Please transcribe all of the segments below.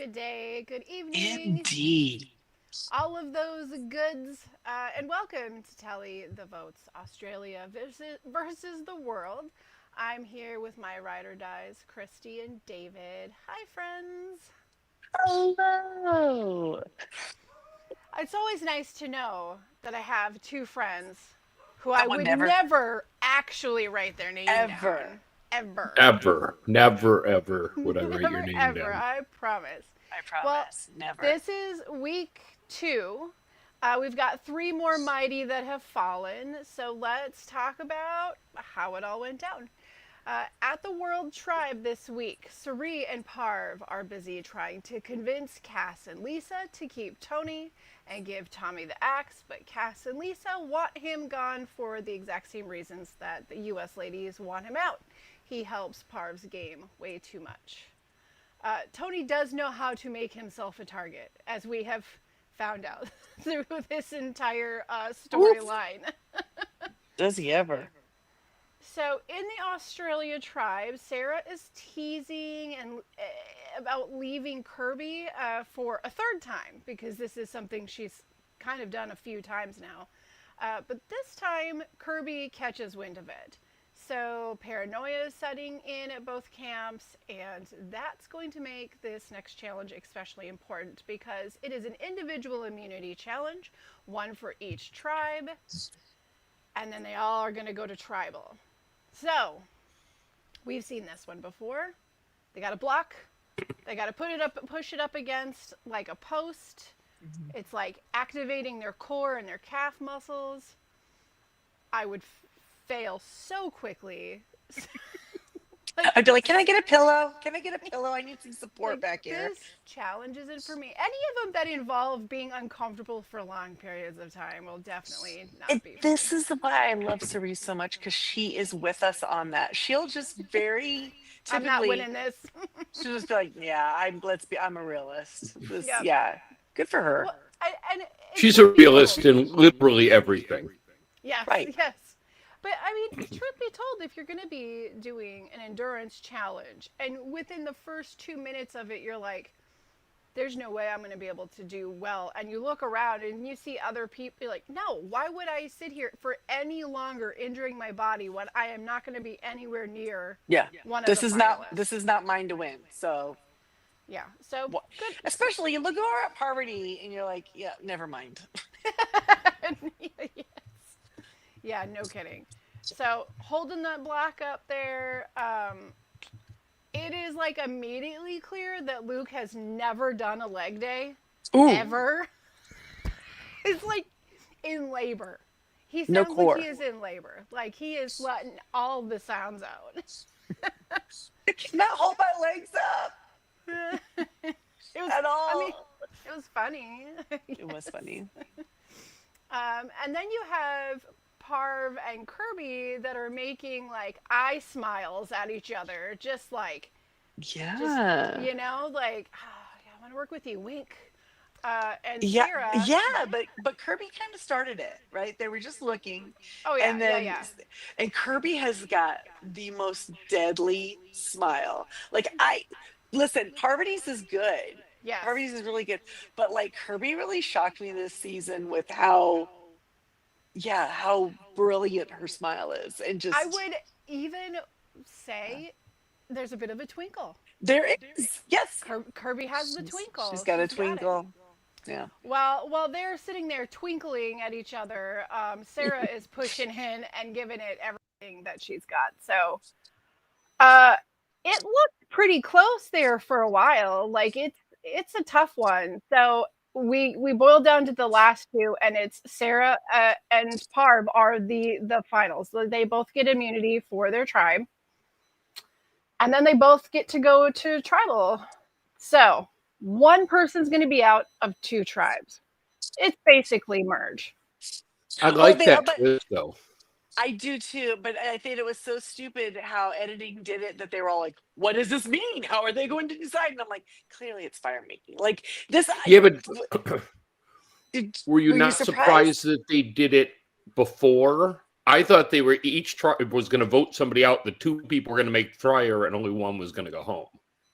good day, good evening, Indeed. all of those goods, and welcome to Tally the Votes Australia versus the world. I'm here with my ride or dies, Christy and David. Hi, friends. Hello. It's always nice to know that I have two friends who I That would would never, never actually write their name ever. down. Ever. Ever, never, ever would I write your Never, name ever. down. I promise. I Well, promise. Never. this is week two. We've got three more mighty that have fallen. So let's talk about how it all went down. At the World Tribe this week, Sari and Parv are busy trying to convince Cass and Lisa to keep Tony and give Tommy the axe, but Cass and Lisa want him gone for the exact same reasons that the US ladies want him out. He helps Parv's game way too much. Tony does know how to make himself a target, as we have found out through this entire storyline. Does he ever? So, in the Australia tribe, Sarah is teasing and about leaving Kirby for a third time because this is something she's kind of done a few times now. But this time, Kirby catches wind of it. So, paranoia is setting in at both camps, and that's going to make this next challenge especially important because it is an individual immunity challenge, one for each tribe, and then they all are going to go to tribal. So, we've seen this one before. They got to block. They got to push it up against like a post. It's like activating their core and their calf muscles. I would fail so quickly. I'd be like, can I get a pillow? Can I get a pillow? I need some support back here. This challenge isn't for me. Any of them that involve being uncomfortable for long periods of time will definitely not be for This me. is why I love Cerise so much because she is with us on that. She'll just very I'm not typically, winning this. she'll just be like, yeah, I'm a realist. Yep. Yeah, good for her. Well, and it's She's a truth be realist told. in literally everything. Yes, Right. yes. But I mean, truth be told, if you're going to be doing an endurance challenge and within the first 2 minutes of it, you're like, there's no way I'm going to be able to do well. And you look around and you see other people, you're like, no, why would I sit here for any longer injuring my body when I am not going to be anywhere near Yeah. one of This the is finalists? not mine to win. So Yeah. So what? good. Especially you look over at Parvati and you're like, yeah, never mind. Yes. Yeah, no kidding. So holding that block up there, it is like immediately clear that Luke has never done a leg day Ooh, ever. It's like in labor. He no sounds like core. he is in labor. Like he is letting all the sounds out. I cannot hold my legs up It was. at I mean, all. it was funny. It was funny. And then you have Parv and Kirby that are making like eye smiles at each other, just like, Yeah. like, oh, yeah, I want to work with you, wink. And Yeah, Sarah, yeah, but Kirby kind of started it, right? They were just looking, oh yeah, and yeah, then yeah, and Kirby has got the most deadly smile. Like I listen, Parvati's is good. yes. Parvati's is really good, but like Kirby really shocked me this season with how yeah, how brilliant her smile is, and I just would even say there's a bit of a twinkle. there is yes, Kirby has the she's twinkle. got a She's got it. twinkle. Yeah. While they're sitting there twinkling at each other, Sarah is pushing in and giving it everything that she's got. So uh, it looked pretty close there for a while. Like it's a tough one. So we boiled down to the last two, and it's Sarah and Parv are the finals. So they both get immunity for their tribe, and then they both get to go to tribal. So one person's going to be out of two tribes. It's basically merge. I Well, like they that but twist, though. I do too, but I think it was so stupid how editing did it that they were all like, "What does this mean? How are they going to decide?" And I'm like, "Clearly, it's fire making." Like this, Yeah, but were you were you not surprised surprised? that they did it before? I thought they were each tribe was going to vote somebody out. The two people were going to make Fryer, and only one was going to go home.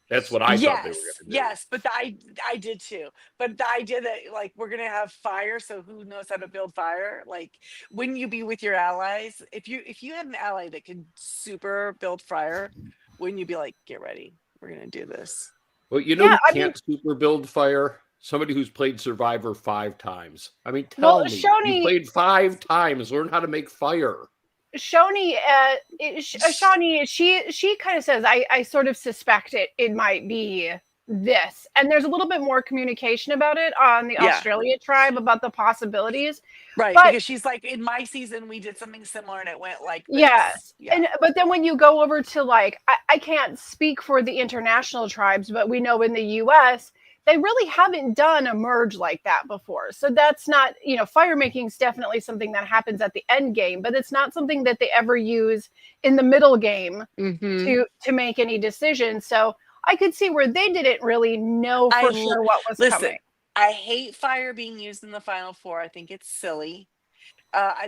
That's what I thought they were Yes, going to do. yes, but I did too. But the idea that like we're gonna have fire, so who knows how to build fire? Like, wouldn't you be with your allies? If you had an ally that could super build fire, wouldn't you be like, get ready, we're gonna do this? Well, you know Yeah, who I mean, can't super build fire? Somebody who's played Survivor 5 times. I mean, well, tell me, you Shoni, played 5 times. Learn how to make fire. Shawnee, she kind of says, I sort of suspect it might be this, and there's a little bit more communication about it on the Yeah, Australia tribe about the possibilities, right. but Because she's like, in my season, we did something similar and it went like this. yes, Yeah. and but then when you go over to like, I can't speak for the international tribes, but we know in the U.S. they really haven't done a merge like that before. So that's not, fire making is definitely something that happens at the end game, but it's not something that they ever use in the middle game Mm-hmm. to make any decisions. So I could see where they didn't really know for sure what was Listen. coming. I hate fire being used in the final four. I think it's silly.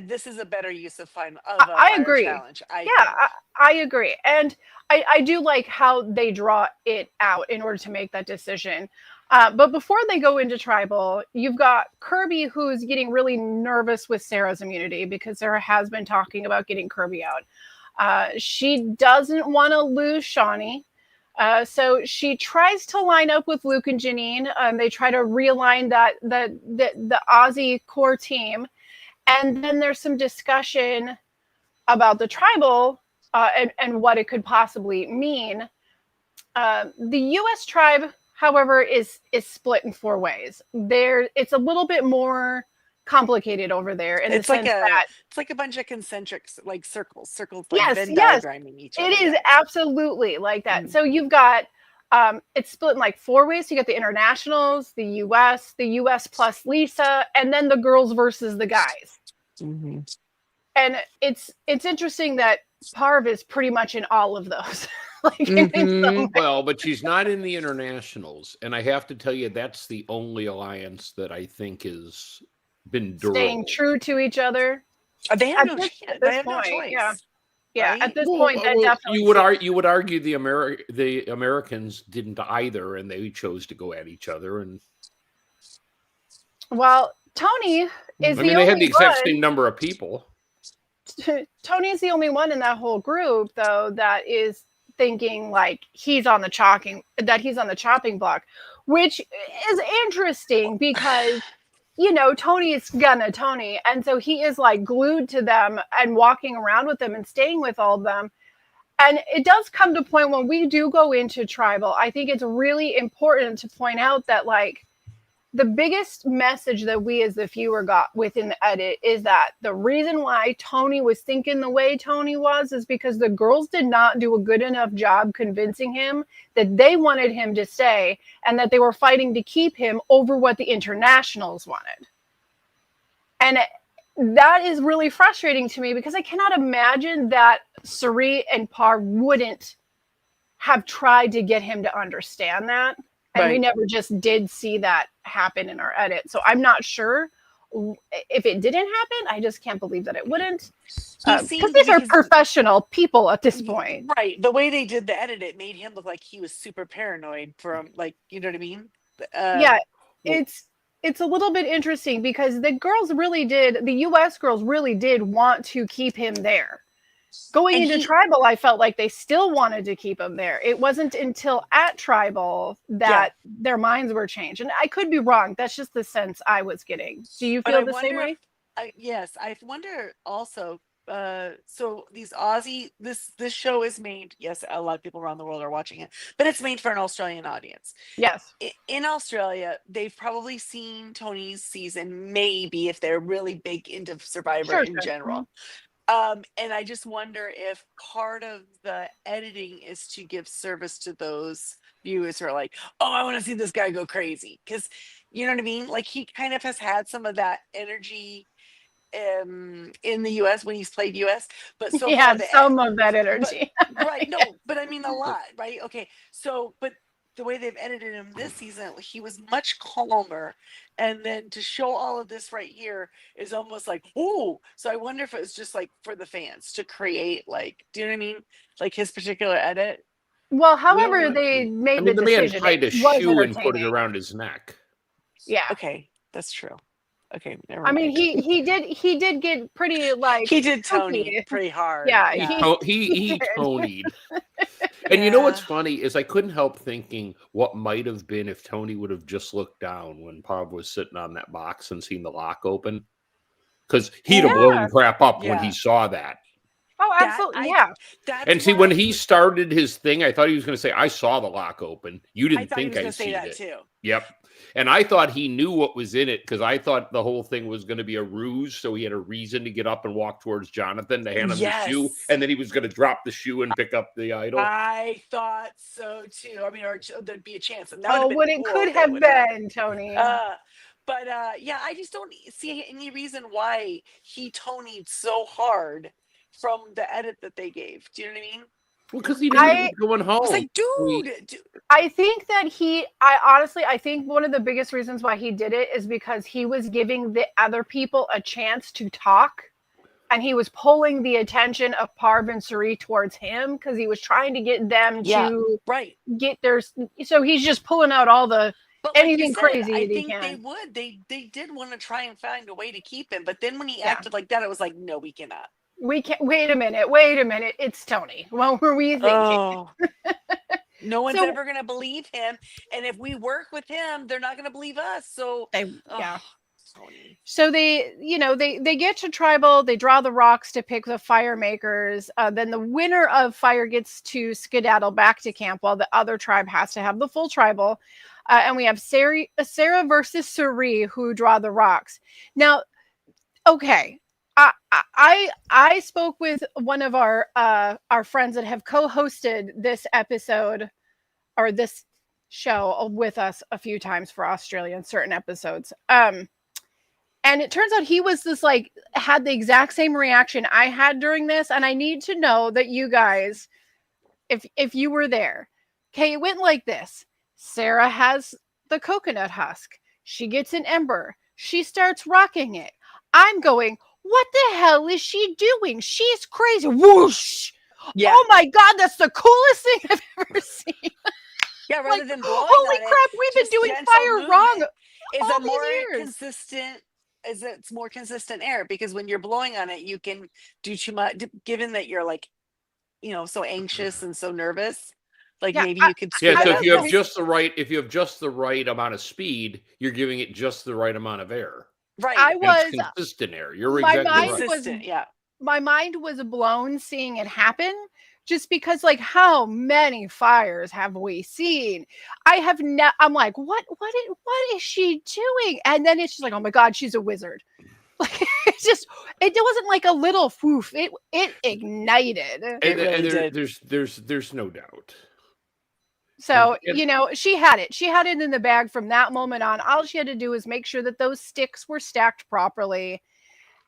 This is a better use of a I fire agree. challenge, I Yeah, think. I agree. And I do like how they draw it out in order to make that decision. But before they go into tribal, you've got Kirby who's getting really nervous with Sarah's immunity because Sarah has been talking about getting Kirby out. She doesn't want to lose Shawnee. So she tries to line up with Luke and Janine. They try to realign the Aussie core team. And then there's some discussion about the tribal and what it could possibly mean. The U.S. tribe, however, is split in 4 ways. It's a little bit more complicated over there in the sense that it's like a bunch of concentric circles, like yes, Venn yes, diagramming each other. it is absolutely like that. Mm. So you've got it's split in like 4 ways. You got the internationals, the U.S. plus Lisa, and then the girls versus the guys. Mm-hmm. And it's interesting that Parv is pretty much in all of those. Well, but she's not in the internationals, and I have to tell you, that's the only alliance that I think has been durable. Staying true to each other. They have no point, choice. Yeah, right? at this point, that definitely you would argue the Americans didn't either, and they chose to go at each other. And well, Tony is I mean, they had the exact same number of people. Tony's the only one in that whole group, though, that is thinking like he's on the chopping block, which is interesting because Tony is gonna Tony, and so he is like glued to them and walking around with them and staying with all of them. And it does come to a point when we do go into tribal, I think it's really important to point out that like the biggest message that we as the viewer got within the edit is that the reason why Tony was thinking the way Tony was is because the girls did not do a good enough job convincing him that they wanted him to stay and that they were fighting to keep him over what the internationals wanted. And that is really frustrating to me because I cannot imagine that Cirie and Parv wouldn't have tried to get him to understand that. And we never just did see that happen in our edit. So I'm not sure if it didn't happen. I just can't believe that it wouldn't. Because these are professional people at this point. Right. The way they did the edit, it made him look like he was super paranoid from like, you know what I mean? Yeah. It's a little bit interesting because the U.S. girls really did want to keep him there. Going into tribal, I felt like they still wanted to keep him there. It wasn't until at tribal that their minds were changed. And I could be wrong. That's just the sense I was getting. Do you feel the same way? Yes. I wonder also, so these Aussie, this show is made, yes, a lot of people around the world are watching it, but it's made for an Australian audience. Yes. In Australia, they've probably seen Tony's season, maybe if they're really big into Survivor in general. And I just wonder if part of the editing is to give service to those viewers who are like, oh, I want to see this guy go crazy. Because, you know what I mean? Like, he kind of has had some of that energy in the US when he's played US. But so yeah, some of that energy. But, right. No, but I mean a lot, right? Okay. So, but the way they've edited him this season, he was much calmer. And then to show all of this right here is almost like, oh, so I wonder if it was just like for the fans to create, like, do you know what I mean? Like his particular edit. Well, Well, however they I made mean, the the man decision, tied a it was shoe and put it entertaining. around his neck. Yeah. Okay, that's true. Okay, never I mean, mind. he did get pretty like He did Tony spooky. pretty hard. Yeah, He Yeah. he did. Tony'd. And you know what's Yeah. funny is I couldn't help thinking what might have been if Tony would have just looked down when Pav was sitting on that box and seen the lock open. Because he'd have Yeah. blown crap up when he Yeah. saw that. Oh, That absolutely. I Yeah. that's And see, what when I he was started his thing, I thought he was going to say, I saw the lock open. You I didn't thought he think was I gonna say seen that it. too. Yep. And I thought he knew what was in it because I thought the whole thing was going to be a ruse. So he had a reason to get up and walk towards Jonathan to hand him the shoe. Yes. And then he was going to drop the shoe and pick up the idol. I thought so too. I mean, or there'd be a chance. And that Oh, would what have it been cool could if that have would happen. been, Tony. But yeah, I just don't see any reason why he Tony'd so hard from the edit that they gave. Do you know what I mean? Well, because he knew he was going home. I was like, dude, I think that I think one of the biggest reasons why he did it is because he was giving the other people a chance to talk. And he was pulling the attention of Parv and Suri towards him because he was trying to get them Yeah, to right. get their. So he's just pulling out all the But like you anything said, crazy I that he think they can. would. They did want to try and find a way to keep him. But then when he Yeah. acted like that, it was like, no, we cannot. We can't. Wait a minute. It's Tony. What were we thinking? Oh. No one's So- ever gonna believe him. And if we work with him, they're not gonna believe us. So Yeah. Tony. So they get to tribal. They draw the rocks to pick the fire makers. Then the winner of fire gets to skedaddle back to camp, while the other tribe has to have the full tribal. And we have Sarah versus Suri who draw the rocks. Now, okay, I spoke with one of our friends that have co-hosted this episode or this show with us a few times for Australia in certain episodes. And it turns out he was this like had the exact same reaction I had during this. And I need to know that you guys, if you were there, okay, it went like this. Sarah has the coconut husk. She gets an ember. She starts rocking it. I'm going, what the hell is she doing? She's crazy. Whoosh. Yeah. Oh my God, that's the coolest thing I've ever seen. Yeah, rather Like, than blowing holy on it, crap, we've been just doing gentle fire movement wrong is all a these more years. consistent it's more consistent air because when you're blowing on it you can do too much given that you're like so anxious and so nervous like Yeah, maybe you could Yeah, screw so that if you up. have just the right, amount of speed, you're giving it just the right amount of air. right I And was it's consistent air. You're my exactly mind right. was consistent, yeah. my mind was blown seeing it happen just because like how many fires have we seen? I'm like, what is she doing? And then it's just like, oh my God, she's a wizard. Like it wasn't like a little woof. It ignited. It really did. There's no doubt. So, And- she had it. She had it in the bag from that moment on. All she had to do was make sure that those sticks were stacked properly.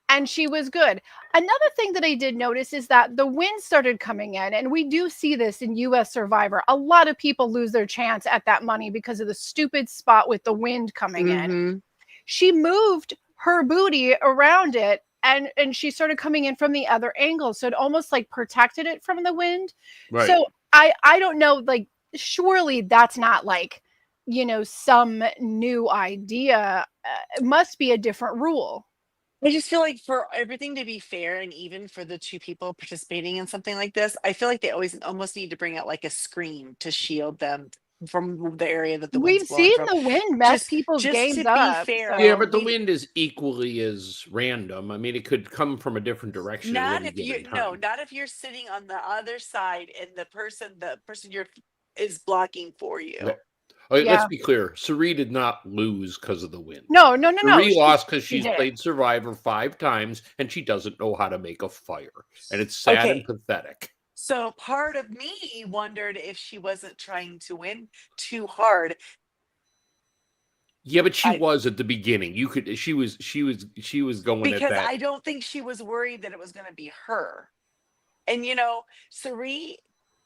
And she was good. Another thing that I did notice is that the wind started coming in. And we do see this in US Survivor. A lot of people lose their chance at that money because of the stupid spot with the wind coming in. Mhm. She moved her booty around it. And she started coming in from the other angle. So it almost like protected it from the wind. Right. So I don't know, like, surely that's not like, some new idea. It must be a different rule. I just feel like for everything to be fair and even for the two people participating in something like this, I feel like they always almost need to bring out like a screen to shield them from the area that the We've wind's blowing seen from. the wind mess Just- people's just games to be up. fair, Yeah, but the we- wind is equally as random. I mean, it could come from a different direction. at Not any if you given no, time. not if you're sitting on the other side and the person you're is blocking for you. Yeah. Let's Yeah. be clear. Suri did not lose because of the wind. No. Suri lost because she she's did. played Survivor 5 times and she doesn't know how to make a fire. And it's sad Okay. and pathetic. So part of me wondered if she wasn't trying to win too hard. Yeah, but she I- was at the beginning. She was going Because at that. I don't think she was worried that it was going to be her. And Suri,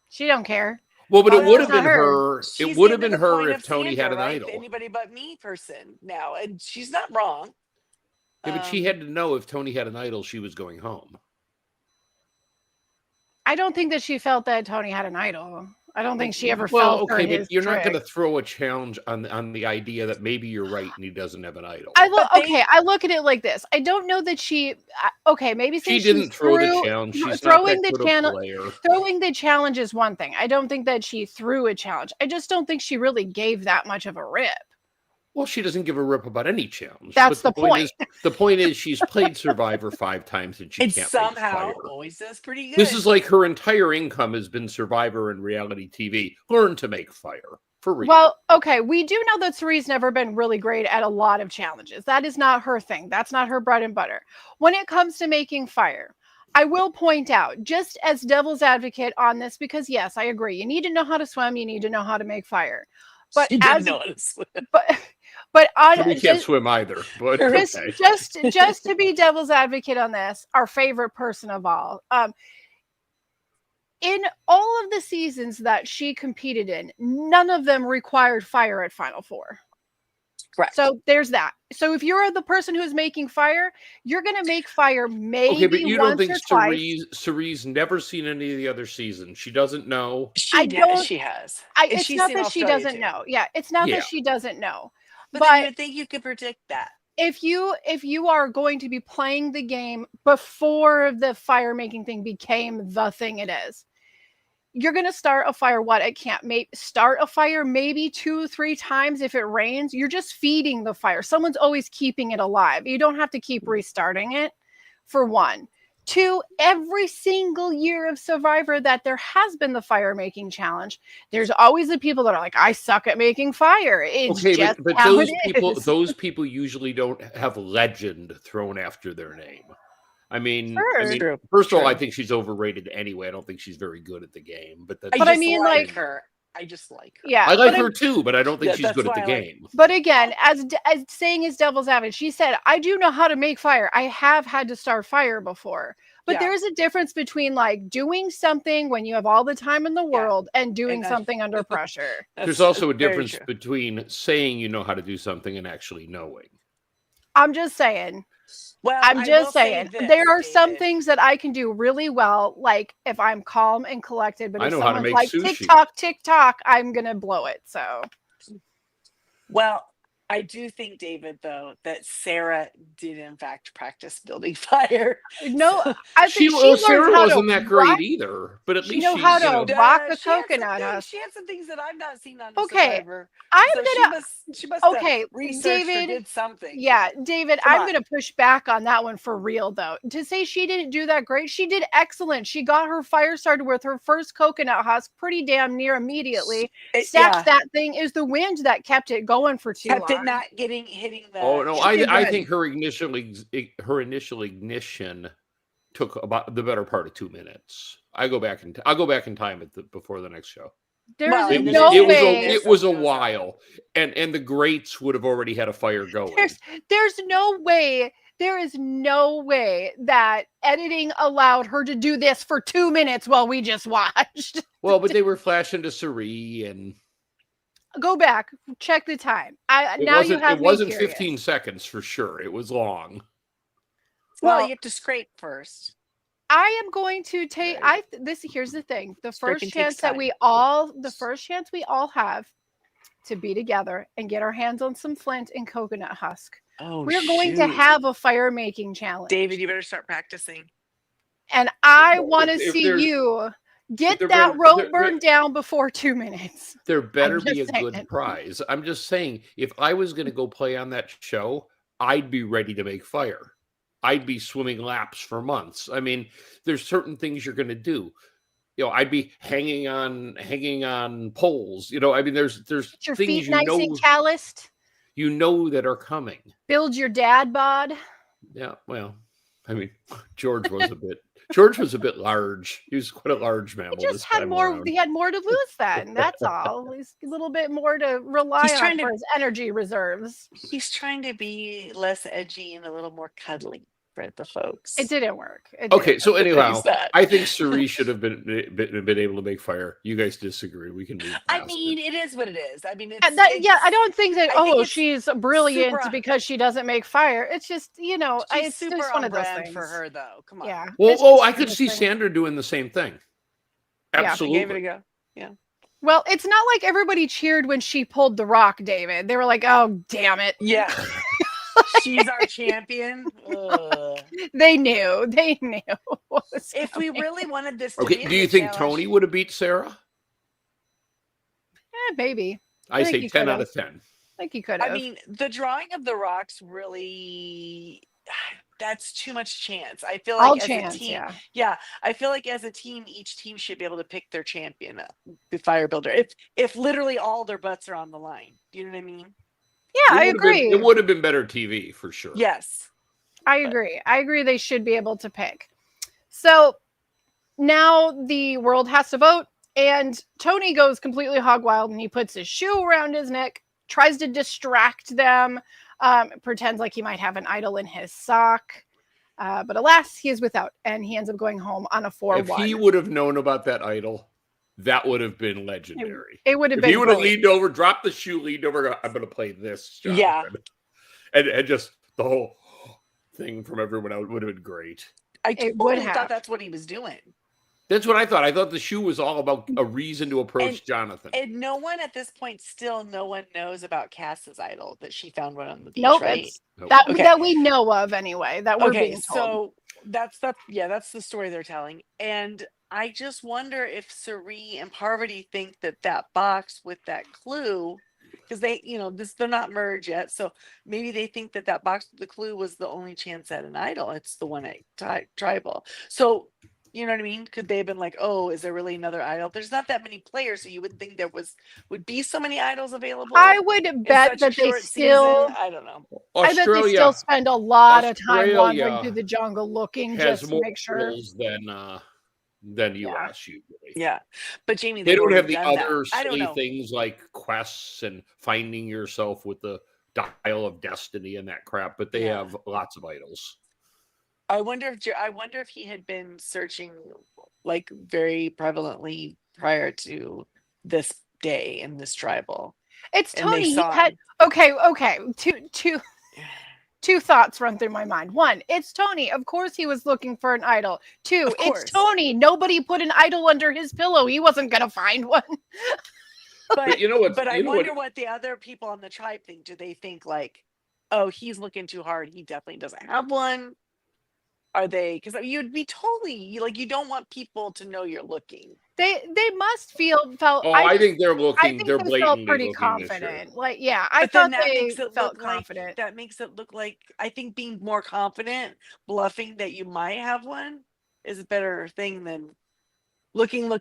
She don't care. Well, but Oh, it would have it's not been her. her. she's It would have getting been to the her point if of Tony had Sandra, an right? idol. Anybody but me person now, and she's not wrong. Yeah, but she had to know if Tony had an idol, she was going home. I don't think that she felt that Tony had an idol. I don't think she ever Well, fell for okay, his but you're not trick. going to throw a challenge on the idea that maybe you're right and he doesn't have an idol. I look at it like this. I don't know that okay, maybe She since didn't she's throw the challenge. She's not throwing that the good a channel player. throwing the challenge is one thing. I don't think that she threw a challenge. I just don't think she really gave that much of a rip. Well, she doesn't give a rip about any challenge. That's but the point. The point is she's played Survivor 5 times and she And can't somehow make fire. always does pretty good. This is like her entire income has been Survivor and reality TV. Learn to make fire. For real. Well, okay, we do know that Cerie's never been really great at a lot of challenges. That is not her thing. That's not her bread and butter. When it comes to making fire, I will point out, just as devil's advocate on this, because yes, I agree. You need to know how to swim. You need to know how to make fire. But she didn't know how to swim. But on we can't swim either. But okay. just to be devil's advocate on this, our favorite person of all. In all of the seasons that she competed in, none of them required fire at Final Four. Correct. So there's that. So if you're the person who's making fire, you're going to make fire maybe okay, but you once don't think or twice. Cerie's never seen any of the other seasons? She doesn't know. She has. It's not that she doesn't know. Yeah, it's not that she doesn't know. But then you would think you could predict that. If you are going to be playing the game before the fire making thing became the thing it is, you're going to start a fire. Start a fire maybe 2-3 times if it rains. You're just feeding the fire. Someone's always keeping it alive. You don't have to keep restarting it, for one. 2, every single year of Survivor that there has been the fire making challenge, there's always the people that are like, I suck at making fire. It's just but how those people usually don't have legend thrown after their name. I mean, first of all, I think she's overrated anyway. I don't think she's very good at the game. But I like her. I just like her. Yeah, I like her too, but I don't think she's good at the game. But again, as saying as devil's advocate, she said, I do know how to make fire. I have had to start fire before. But there is a difference between like doing something when you have all the time in the world and doing something under pressure. There's also a difference between saying you know how to do something and actually knowing. I'm just saying. Well, I'm just saying there are some things that I can do really well, like if I'm calm and collected. But if someone's like TikTok, I'm gonna blow it. So, well, I do think, David, though, that Sarah did in fact practice building fire. No, I think Sarah wasn't that great either, but at least she knows how to rock the coconut. She had some things that I've not seen on Survivor. Survivor. She must have researched David, or did something. Yeah, David, I'm going to push back on that one for real, though. To say she didn't do that great, she did excellent. She got her fire started with her first coconut husk pretty damn near immediately. That thing is the wind that kept it going for too long. It not hitting the. Oh no, I think her initial ignition took about the better part of 2 minutes. I'll go back in time before the next show. It was a while, and the greats would have already had a fire going. There's no way. There is no way that editing allowed her to do this for 2 minutes while we just watched. Well, but they were flashing to Cirie and. Go back, check the time. It wasn't 15 seconds for sure. It was long. Well, you have to scrape first. I am going to take. Here's the thing: the first chance we all have to be together and get our hands on some flint and coconut husk. We're going to have a fire making challenge. David, you better start practicing. And I want to see you. Get that rope burned down before 2 minutes. There better be a good prize. I'm just saying, if I was going to go play on that show, I'd be ready to make fire. I'd be swimming laps for months. I mean, there's certain things you're going to do. I'd be hanging on poles. I mean, there's your things feet nice and calloused. That are coming. Build your dad bod. Yeah, well, I mean, George was a bit large. He was quite a large mammal. He just had more. He had more to lose then. That's all. He's a little bit more to rely on for his energy reserves. He's trying to be less edgy and a little more cuddly for the folks. It didn't work. So anyhow, I think Cirie should have been able to make fire. You guys disagree. We can move past I mean, it is what it is. I mean, I don't think that. She's brilliant because she doesn't make fire. It's just it's super just one of those things for her, though. Come on. Yeah. Well, I could see Sandra doing the same thing. Absolutely. Gave it a go. Yeah. Well, it's not like everybody cheered when she pulled the Rock, David. They were like, "Oh, damn it!" Yeah. She's our champion. Ugh. They knew. They knew. What was If we coming. really wanted this to Okay, be a do you good think challenge, Tony would have beat Sarah? Maybe. I think say he 10 could've. out of 10. I think you could have. I mean, the drawing of the rocks really, that's too much chance. I feel all like as chance. a team, Yeah. I feel like as a team, each team should be able to pick their champion, the fire builder. If literally all their butts are on the line, do you know what I mean? Yeah, I It would've been- agree. It would have been better TV for sure. Yes. I agree. I agree. They should be able to pick. So now the world has to vote, and Tony goes completely hog wild, and he puts his shoe around his neck, tries to distract them, pretends like he might have an idol in his sock. But alas, he is without, and he ends up going home on a 4-1. If he would have known about that idol, that would have been legendary. It would have If been he would have great. leaned over, dropped the shoe, leaned over, I'm going to play this. Yeah. Jonathan. And just the whole thing from everyone else would have been great. I It would totally have. thought that's what he was doing. That's what I thought. I thought the shoe was all about a reason to approach Jonathan. And no one at this point, still no one knows about Cass's idol, that she found one on the beach, Nope, right? it's Nope. that Okay. that we know of anyway. That we're Okay, being told. so that's the story they're telling. And I just wonder if Sari and Parvati think that box with that clue, because they, they're not merged yet, so maybe they think that box with the clue was the only chance at an idol. It's the one at tribal. So you know what I mean? Could they have been like, oh, is there really another idol? There's not that many players, so you would think there would be so many idols available. I would in bet such a that they short still. season. I don't know. I bet they Australia still spend a lot of time wandering Australia through the jungle looking has just to more make sure. rules than US usually. Yeah, but Jamie, They they've don't have already the done that. other I don't silly know. things like quests and finding yourself with the dial of destiny and that crap, but they Yeah. have lots of idols. I wonder if he had been searching like very prevalently prior to this day in this tribal. It's And they Tony. He saw had him. okay. Two thoughts run through my mind. One, it's Tony. Of course he was looking for an idol. Two, Of course. it's Tony. Nobody put an idol under his pillow. He wasn't gonna find one. But you know what? But I you know wonder what? what the other people on the tribe think. Do they think like, oh, he's looking too hard. He definitely doesn't have one. Are they? Because you'd be totally like, you don't want people to know you're looking. They must felt. Oh, I think they're I looking. think They're they blatantly felt pretty looking this year. confident. Like, yeah, I But then thought that they makes it felt look like confident. that makes it look like, I think being more confident, bluffing that you might have one is a better thing than looking,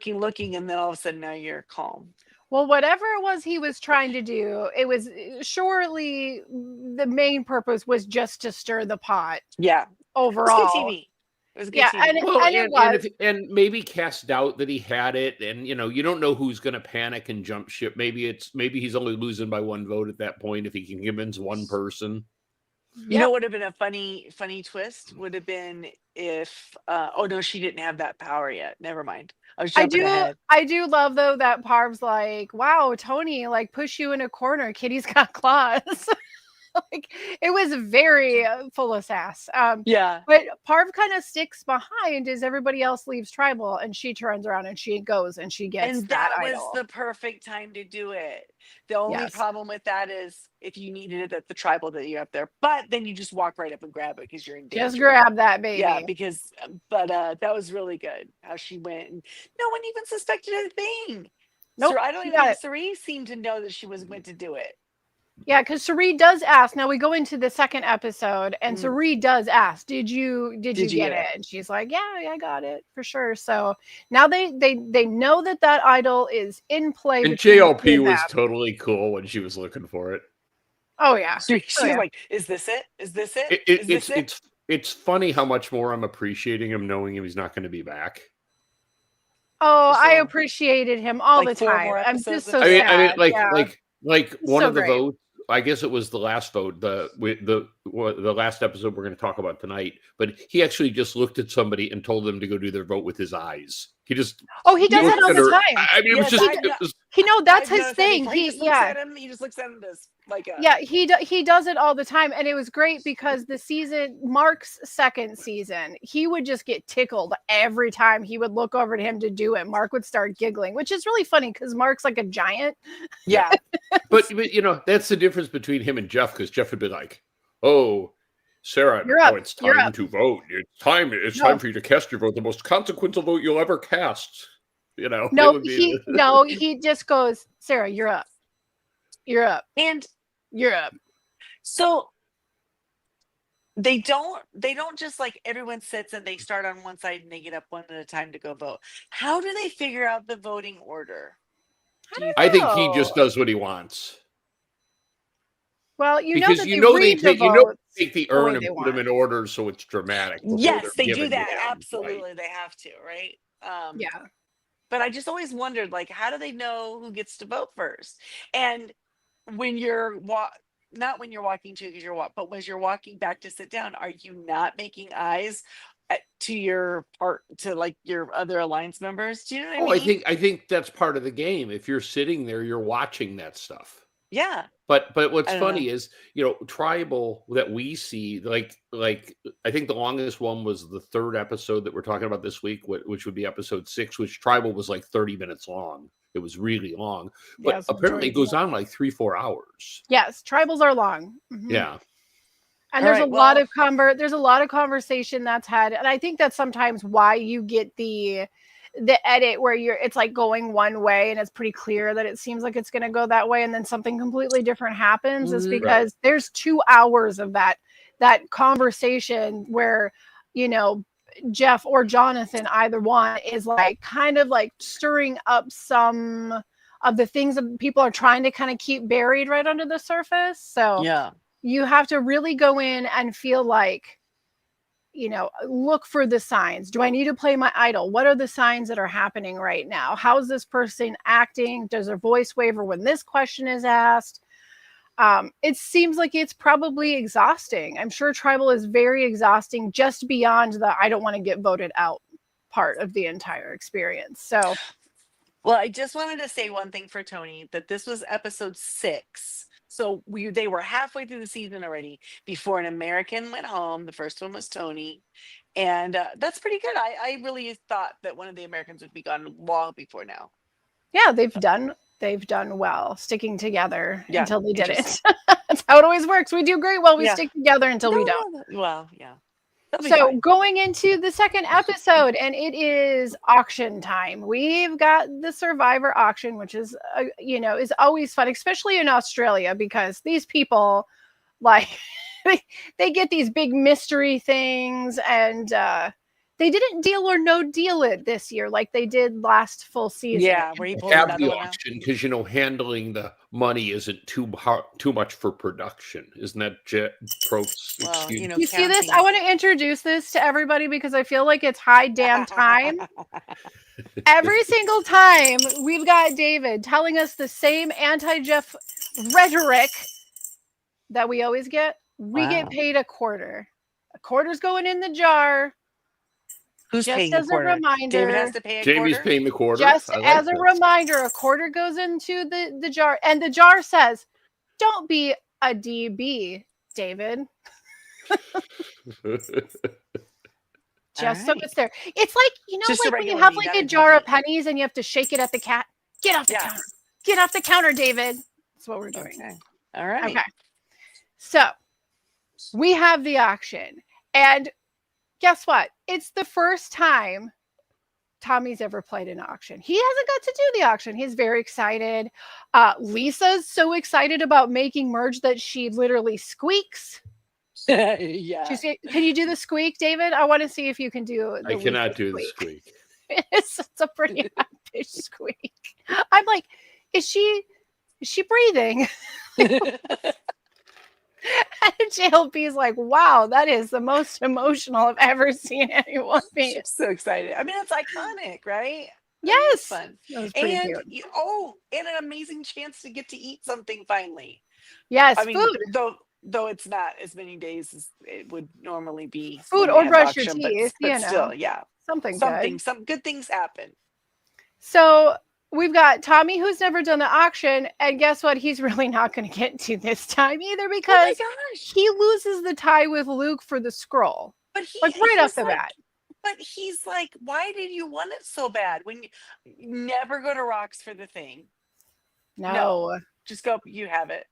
and then all of a sudden now you're calm. Well, whatever it was he was trying to do, it was surely the main purpose was just to stir the pot Yeah. It overall. was good TV. It was good Yeah, TV. and And maybe cast doubt that he had it, and you don't know who's going to panic and jump ship. Maybe he's only losing by one vote at that point if he can convince one person. You know what would have been a funny twist would have been if oh no, she didn't have that power yet. Never mind. I was jumping ahead. I do love though that Parv's like, wow, Tony, like push you in a corner. Kitty's got claws. Like it was very full of sass. Yeah. But Parv kind of sticks behind as everybody else leaves tribal, and she turns around and she goes and she gets And that was idol. the perfect time to do it. The only Yes. problem with that is if you needed it at the tribal that you're up there, but then you just walk right up and grab it because you're in danger. Just grab that baby. Yeah, because but that was really good how she went and no one even suspected a thing. Nope, I don't she even got think it. Cerise seemed to know that she was meant to do it. Yeah, because Sari does ask. Now we go into the second episode, and Mm. Sari does ask, "Did you get it?" And she's like, "Yeah, I got it for sure." So now they know that idol is in play. And between the JLP two of was them. totally cool when she was looking for it. Oh yeah, She was yeah. like, "Is this it? Is this it? Is this it?" It's funny how much more I'm appreciating him knowing he's not going to be back. Oh, I So, appreciate him all like the 4 time. more I'm episodes just so of- sad. I mean, yeah. like one so of the great. votes. I guess it was the last vote, the last episode we're going to talk about tonight. But he actually just looked at somebody and told them to go do their vote with his eyes. He just He does looked it all at the her. time. I mean, it was just. I know. It was, That's I've his noticed that thing. he just looks at him. He just looks at him this like a. Yeah, he does it all the time, and it was great because Mark's second season, he would just get tickled every time he would look over to him to do it. Mark would start giggling, which is really funny because Mark's like a giant. Yeah, but that's the difference between him and Jeff, because Jeff would be like, "Oh, Sarah, You're up. it's time to vote. It's time for you to cast your vote, the most consequential vote you'll ever cast." No, he just goes, "Sarah, you're up. You're up. And you're up." So they don't just like everyone sits and they start on one side and they get up one at a time to go vote. How do they figure out the voting order? I think he just does what he wants. Well, because they take the urn and put them in order so it's dramatic. Yes, they do that. Absolutely, right? They have to, right? Yeah. But I just always wondered, like, how do they know who gets to vote first? And when you're not when you're walking to because but when you're walking back to sit down, are you not making eyes to your other alliance members? Do you know what I mean? I think that's part of the game. If you're sitting there, you're watching that stuff. Yeah. But what's funny is, tribal that we see, like I think the longest one was the third episode that we're talking about this week, which would be episode 6, which tribal was like 30 minutes long. It was really long, but apparently it goes on like 3-4 hours. Yes, tribals are long. Mm-hmm. Yeah. And there's a lot of conversation that's had, and I think that's sometimes why you get the edit where it's like going one way and it's pretty clear that it seems like it's going to go that way, and then something completely different happens, is because there's 2 hours of that conversation where Jeff or Jonathan, either one, is like kind of like stirring up some of the things that people are trying to kind of keep buried right under the surface. So yeah, you have to really go in and feel like, look for the signs. Do I need to play my idol? What are the signs that are happening right now? How's this person acting? Does their voice waver when this question is asked? It seems like it's probably exhausting. I'm sure tribal is very exhausting, just beyond the I don't want to get voted out part of the entire experience. So, well, I just wanted to say one thing for Tony, that this was episode 6. So they were halfway through the season already before an American went home. The first one was Tony. And that's pretty good. I really thought that one of the Americans would be gone long before now. Yeah, they've done well sticking together until they didn't. That's how it always works. We do great while we stick together until we don't. Well, yeah. So going into the second episode, and it is auction time. We've got the Survivor auction, which is, is always fun, especially in Australia, because these people, like, they get these big mystery things, and they didn't Deal or No Deal it this year like they did last full season. Yeah, where you have the auction because handling the money isn't too much for production, isn't that Well, you see this? I want to introduce this to everybody because I feel like it's high damn time. Every single time we've got David telling us the same anti-Jeff rhetoric that we always get. We get paid a quarter. A quarter's going in the jar. Who's just paying as the quarter? a reminder, David has to pay a Jamie's quarter? paying the quarter. Just as a reminder, a quarter goes into the jar, and the jar says, "Don't be a DB, David." Just so it's there. It's like, Just like when you have like a jar of pennies and you have to shake it at the cat. Get off the counter. Get off the counter, David. That's what we're doing. Okay. All right. Okay. So we have the auction, and guess what? It's the first time Tommy's ever played an auction. He hasn't got to do the auction. He's very excited. Lisa's so excited about making merge that she literally squeaks. Yeah. Can you do the squeak, David? I want to see if you can do the I cannot do the squeak. It's a pretty high-pitched squeak. I'm like, is she breathing? And JLP's like, wow, that is the most emotional I've ever seen anyone be. She's so excited. I mean, it's iconic, right? Yes. Fun. That was pretty And cute. and an amazing chance to get to eat something finally. Yes, I mean, food. though it's not as many days as it would normally be. Food when they or have brush your auction, teeth, but you know. still, yeah, Something something, good. some good things happen. So we've got Tommy, who's never done the auction, and guess what? He's really not going to get to this time either Oh my because gosh! he loses the tie with Luke for the scroll, But he, like right off he's the like, bat. but he's like, why did you want it so bad? When you never go to Rocks for the thing, No, just go. You have it,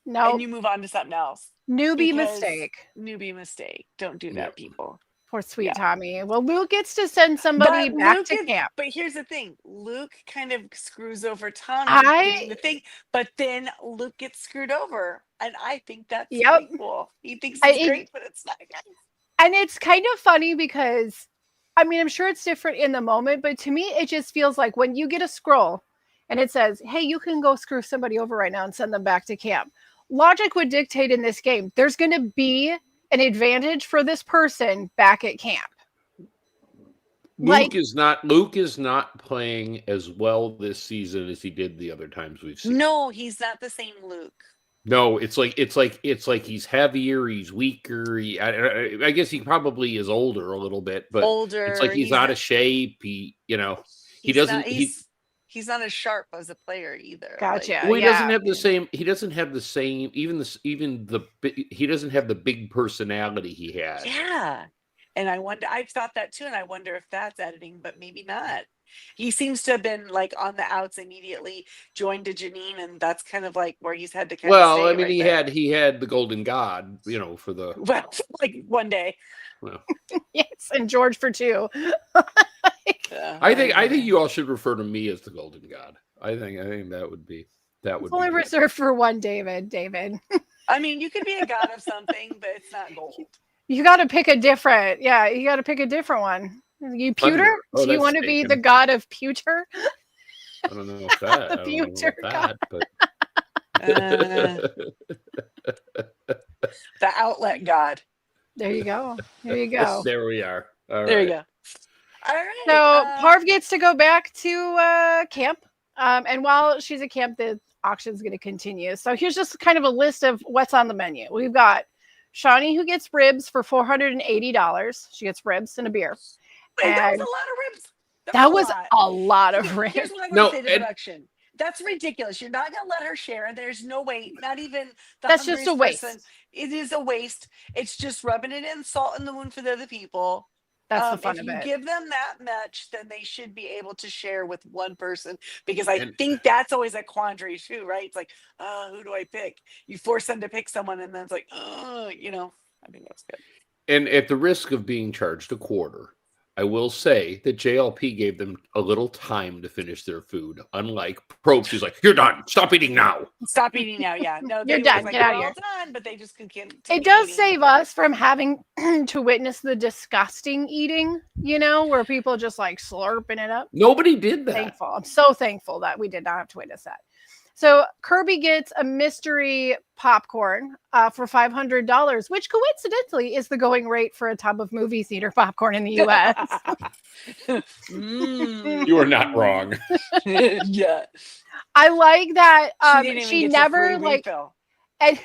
no, and you move on to something else. newbie Because mistake. Newbie mistake. Don't do that, people. Poor sweet Yeah. Tommy. Well, Luke gets to send somebody But back Luke to camp. But here's the thing: Luke kind of screws over Tommy getting the thing, but then Luke gets screwed over, and I think that's Yep. really cool. He thinks it's great, but it's not. And it's kind of funny because, I mean, I'm sure it's different in the moment, but to me, it just feels like when you get a scroll and it says, hey, you can go screw somebody over right now and send them back to camp. Logic would dictate in this game, there's going to be an advantage for this person back at camp. Luke is not playing as well this season as he did the other times we've seen. No, he's not the same Luke. No, it's like he's heavier, he's weaker. I guess he probably is older a little bit, but older. It's like he's out of shape. He doesn't. He's not as sharp as a player either. Gotcha. Well, he doesn't have the same. He doesn't have the same. He doesn't have the big personality he had. Yeah, and I've thought that too, and I wonder if that's editing, but maybe not. He seems to have been like on the outs immediately, joined to Janine, and that's kind of like where he's had to kind of stay. Well, I mean, right he had the Golden God, for the like one day. Well, yes, and George for two. I think you all should refer to me as the Golden God. I think that would be It's only reserved for one David. I mean, you could be a god of something, but it's not gold. You got to pick a different. Yeah, you got to pick a different one. You pewter? Oh, do you want to be the god of pewter? I don't know if that. I don't know about that, but the outlet god. There you go. There you go. There we are. All there right. you go. All right. So Parv gets to go back to camp. And while she's at camp, the auction's going to continue. So here's just kind of a list of what's on the menu. We've got Shawnee, who gets ribs for $480. She gets ribs and a beer. Wait, that was a lot of ribs. That was a lot of ribs. Here's what I'm going to say to production. That's ridiculous. You're not going to let her share. There's no way, not even the That's just a waste. Person. It is a waste. It's just rubbing it in, salt in the wound for the other people. That's the fun if of you it. give them that much, then they should be able to share with one person, because I think that's always a quandary too, right? It's like, who do I pick? You force them to pick someone, and then it's like, I think that's good. And at the risk of being charged a quarter, I will say that JLP gave them a little time to finish their food. Unlike Probst, who's like, "You're done. Stop eating now." Stop eating now. Yeah, no, you're done. Get out of here. Done, but they just can't. It does save us from having to witness the disgusting eating. Where people just like slurping it up. Nobody did that. Thankful. I'm so thankful that we did not have to witness that. So Kirby gets a mystery popcorn for $500, which coincidentally is the going rate for a tub of movie theater popcorn in the U.S. You are not wrong. Yeah, I like that. She never like, and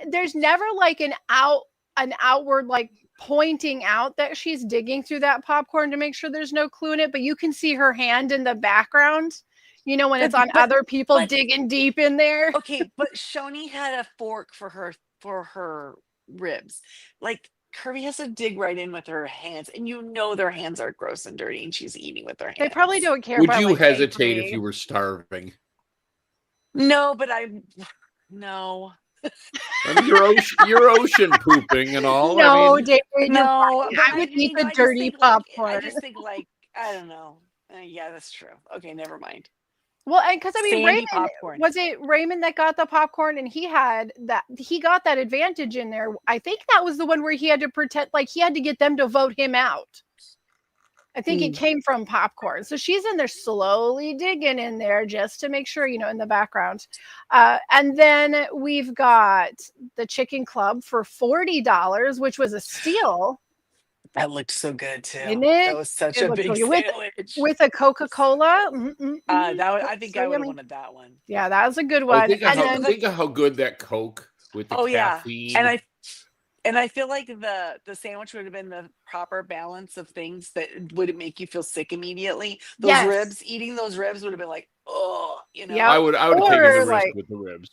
there's never like an outward like pointing out that she's digging through that popcorn to make sure there's no clue in it, but you can see her hand in the background. When it's on other people digging deep in there. Okay, but Shoni had a fork for her ribs. Like Kirby has to dig right in with her hands, and their hands are gross and dirty, and she's eating with their hands. They probably don't care. Would you hesitate if you were starving? No, but no. I mean, you're ocean pooping and all. No, I mean, David, no. I would eat the dirty popcorn. I just think I don't know. Yeah, that's true. Okay, never mind. Well, and because Raymond, popcorn. Was it Raymond that got the popcorn, and he got that advantage in there? I think that was the one where he had to pretend like he had to get them to vote him out. I think it came from popcorn. So she's in there slowly digging in there just to make sure, in the background. And then we've got the Chicken Club for $40, which was a steal. That looked so good too. Isn't it? That was such a big sandwich. With a Coca-Cola. I think I would have wanted that one. Yeah, that was a good one. Think of how good that Coke with the Oh yeah, caffeine. and I feel like the sandwich would have been the proper balance of things that wouldn't make you feel sick immediately. Those Yes. ribs, eating those ribs would have been like, oh, Yep. I would have taken the Or, risk like- with the ribs.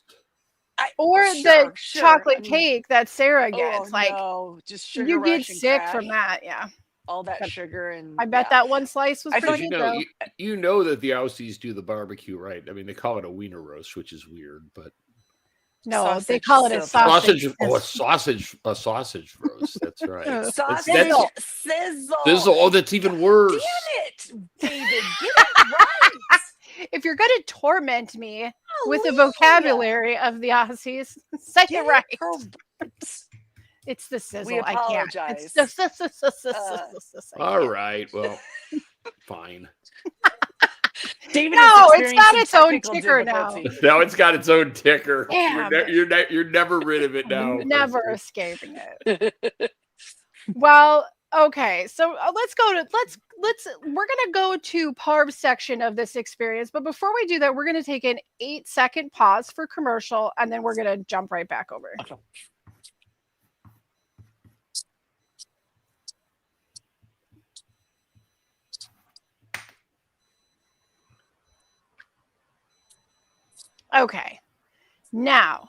Or the chocolate cake that Sarah gets. Like, no, just sugar you get rush and sick crash, from that. Yeah. all that But sugar and I bet yeah. that one slice was I feel pretty Because good, though. you know that the Aussies do the barbecue right. I mean, they call it a wiener roast, which is weird, but No, they Sausage call it a sizzle. sausage. a sausage roast. That's right. Sausage Sizzle. sizzle. Sizzle. Oh, that's even worse. Damn it, David, get it right. If you're going to torment me with the Golly. vocabulary of the Aussies, say Get it right. It's the sizzle. We I can't. It's apologize. All right. Well, fine. David No, is it's got experiencing its own technical ticker now. difficulty. Now it's got its own ticker. Damn it. You're never rid of it now. Never escaping it. Well, okay. So we're gonna go to Parv's section of this experience, but before we do that, we're gonna take an 8-second pause for commercial, and then we're gonna jump right back over. Okay. Now,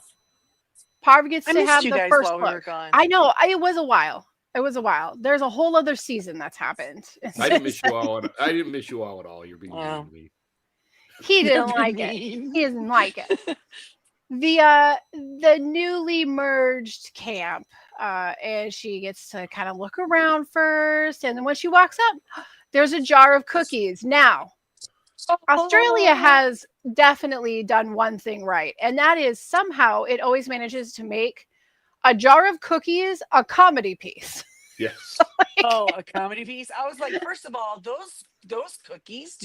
Parv gets I to missed have you the guys first while we were look. gone. I know. It was a while. There's a whole other season that's happened. I didn't miss you all. I didn't miss you all at all. You're being mean to me. He didn't like it. He didn't like it. The newly merged camp, and she gets to kind of look around first, and then when she walks up, there's a jar of cookies. Now, Australia has definitely done one thing right, and that is somehow it always manages to make a jar of cookies a comedy piece. Yes. Oh, a comedy piece. I was like, first of all, those cookies,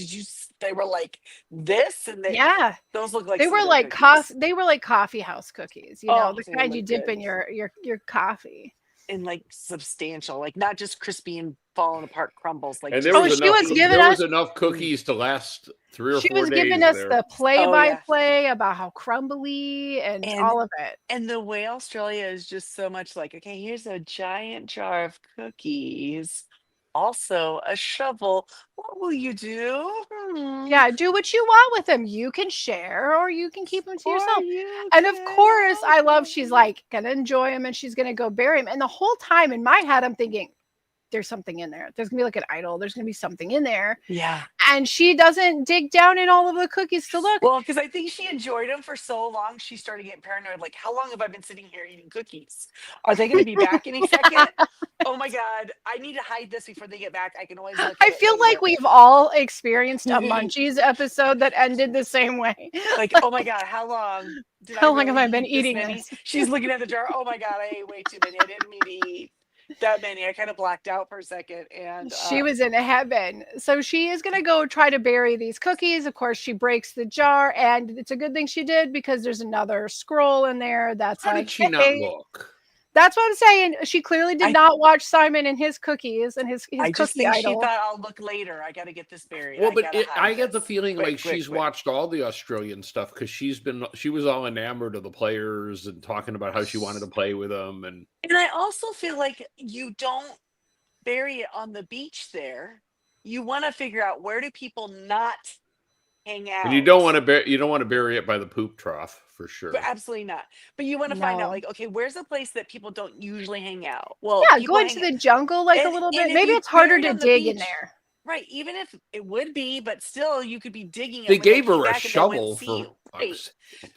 they were like this, and Yeah, those look like they some were good like cookies. they were like coffee house cookies, you know, Oh, the they kind you look dip good. in your coffee. And like substantial, like not just crispy and falling apart crumbles. Like And just there was she enough. was giving there us- was enough cookies to last 3 or 4 days. She was giving us there. the play-by-play about how crumbly and all of it. And the way Australia is just so much like, okay, here's a giant jar of cookies, also a shovel. What will you do? Yeah, do what you want with them. You can share or you can keep them to Or yourself. you And of can course, I love have she's them. like gonna enjoy him and she's gonna go bury him. And the whole time in my head, I'm thinking, there's something in there. There's gonna be like an idol. There's gonna be something in there. Yeah. And she doesn't dig down in all of the cookies to look. Well, because I think she enjoyed them for so long, she started getting paranoid. Like, how long have I been sitting here eating cookies? Are they going to be back any second? Oh my God, I need to hide this before they get back. I can always look I at it feel later. like we've all experienced a Munchies episode that ended the same way. Like, oh my God, how long? How long have I really been eat this eating many? this? She's looking at the jar. Oh my God, I ate way too many. I didn't mean to eat that many. I kind of blacked out for a second. And She was in heaven. So she is going to go try to bury these cookies. Of course, she breaks the jar, and it's a good thing she did because there's another scroll in there that's How like, did she not "Hey." look? That's what I'm saying. She clearly did not watch Simon and his cookies and his I just cookie think idol. she thought, I'll look later. I got to get this buried. Well, I but gotta hide I get the this. feeling Quick, like quick, she's quick. watched all the Australian stuff because she was all enamored of the players and talking about how she wanted to play with them. And I also feel like you don't bury it on the beach there. You want to figure out, where do people not hang out? you don't want to bury it by the poop trough for sure. But absolutely not. But you want to find out, No. like, okay, where's a place that people don't usually hang out? Well, Yeah, people go into hang- the jungle like a and- little and bit. if Maybe you it's harder bury it to on the dig in beach- there. Right, even if it would be, but still, you could be digging. it They when gave came her a back and they wouldn't shovel see for. you. I'm Right.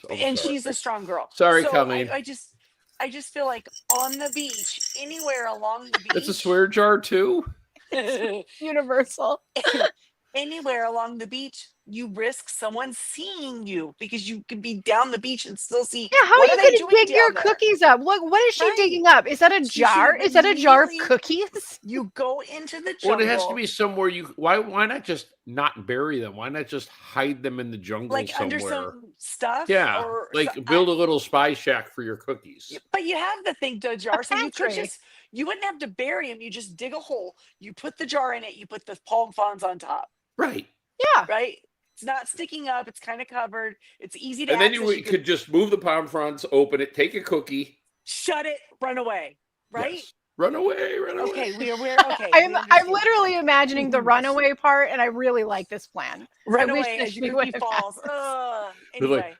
And sorry. she's a strong girl. Sorry, so Colleen. I just feel like on the beach, anywhere along the beach. It's a swear jar too. Universal. Anywhere along the beach, you risk someone seeing you because you could be down the beach and still see. Yeah, how what are you they going to doing dig your down there? cookies up? Look, what is she Right. digging up? Is that a She jar? should Is that a jar of immediately- cookies? You go into the Well, jungle. it has to be somewhere why not just not bury them? Why not just hide them in the jungle like somewhere? under some stuff. Yeah, or like so- build a little spy shack for your cookies. But you have the thing, the jar, so you could pantry. you wouldn't have to bury them. You just dig a hole. You put the jar in it. You put the palm fronds on top. Right. Yeah. Right. It's not sticking up. It's kind of covered. It's easy to And then access. you could just move the palm fronds, open it, take a cookie, shut it, run away. Right? yes. Run away, run away. Okay, we're okay. I'm we understand. literally imagining the runaway part, and I really like this plan. Run I wish away that as she your would cookie have falls. Anyway,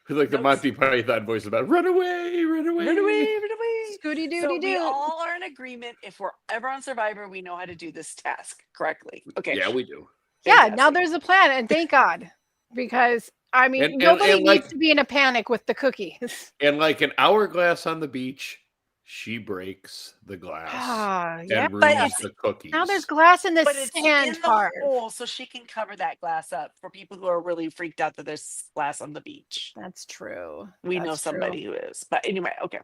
Like the Monty Python voice about run away, run away. run away, run away. Scooty So dooty we doo. all are in agreement. If we're ever on Survivor, we know how to do this task correctly. Okay. Yeah, we do. Yeah, now Fantastic. there's a plan, and thank God, because I mean, And nobody needs like- to be in a panic with the cookies. And like an hourglass on the beach, she breaks the glass Ah, and yeah. ruins the cookies. Now there's glass in the But it's sand in the part. hole, so she can cover that glass up for people who are really freaked out that there's glass on the beach. That's true. We know That's true. somebody who is. But anyway, okay.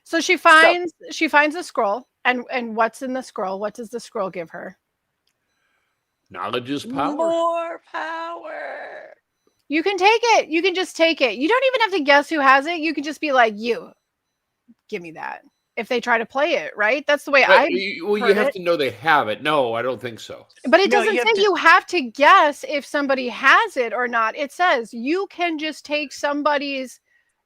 So she finds the scroll, and what's in the scroll? What does the scroll give her? Knowledge is power. More power. You can take it. You can just take it. You don't even have to guess who has it. You can just be like, "You, give me that." If they try to play it, right? That's the way But I. you heard have it. to know they have it. No, I don't think so. But it No, doesn't you have say to- you have to guess if somebody has it or not. It says you can just take somebody's.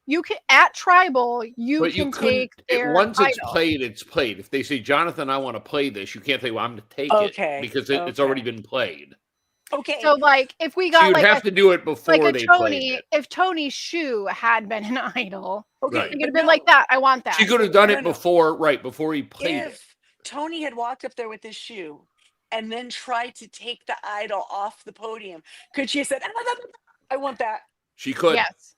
You can at tribal. You But can you couldn't. take their Once it's idol. played, it's played. If they say, Jonathan, I want to play this, you can't say, well, I'm going to take Okay, it because it's okay. already been played. Okay. So, like, if we So got you'd like have to do it before a they played Tony, it. if Tony's shoe had been an idol, okay. Right. it could but have been no, like that. I want that. She could have done No, it no. before he played it. If Tony had walked up there with his shoe and then tried to take the idol off the podium, could she have said, I want that? She could. Yes.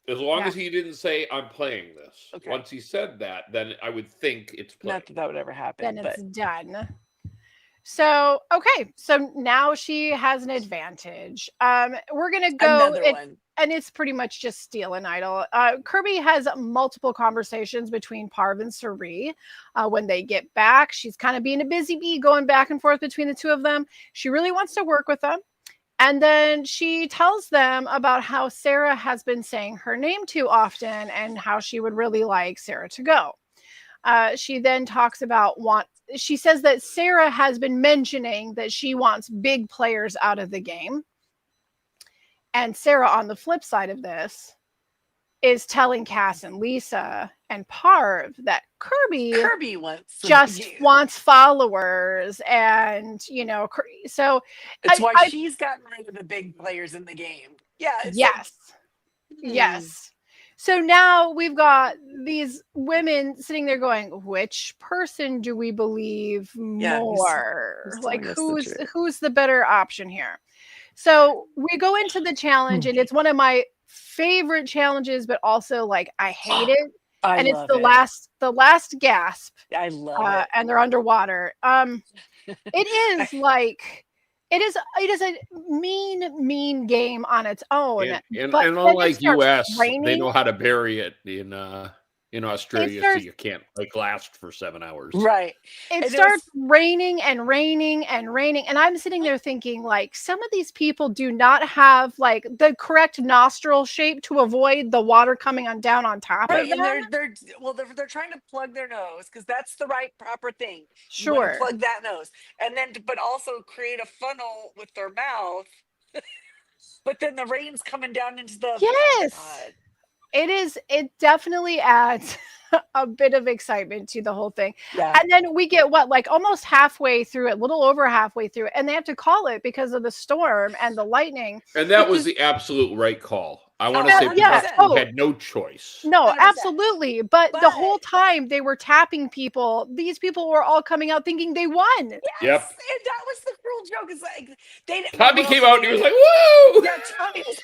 As long Yeah. as he didn't say, I'm playing this. Okay. Once he said that, then I would think it's played. Not that that would ever happen, Then but it's done. So okay, so now she has an advantage. We're gonna go, another it- one. and it's pretty much just steal an idol. Kirby has multiple conversations between Parv and Sari. When they get back, she's kind of being a busy bee, going back and forth between the two of them. She really wants to work with them. And then she tells them about how Sarah has been saying her name too often and how she would really like Sarah to go. She then talks about she says that Sarah has been mentioning that she wants big players out of the game. And Sarah, on the flip side of this, is telling Cass and Lisa and Parv that Kirby wants just wants followers, and so it's I- why I- she's gotten rid of the big players in the game. Yeah. It's yes. like, Yes. So now we've got these women sitting there going, which person do we believe Yeah, more? who's Like telling us the truth? who's the better option here? So we go into the challenge, and it's one of my favorite challenges, but also like I hate it. I And it's love the it. last gasp. I love it. And they're underwater. It is like it is a mean game on its own. And but then it unlike starts US, they raining. know how to bury it in Australia, so starts- you can't like last for 7 hours. Right. It And starts raining and raining and raining, and I'm sitting there thinking, like, some of these people do not have like the correct nostril shape to avoid the water coming on down on top Right, of and them. they're trying to plug their nose because that's the right proper thing. You Sure. wanna plug that nose, and then but also create a funnel with their mouth. But then the rain's coming down into the Yes. God. It definitely adds a bit of excitement to the whole thing. Yeah. And then we get like almost halfway through it, little over halfway through it, and they have to call it because of the storm and the lightning. And that was Which the absolute right call. I want to Yeah, say yeah. people Oh. had no choice. No, 100%. absolutely. But the whole But- time they were tapping people. These people were all coming out thinking they won. Yes, Yep. and that was the cruel joke. It's like they didn't. Tommy what came else out and did he was they like, do? "Woo!" Yeah, Tommy was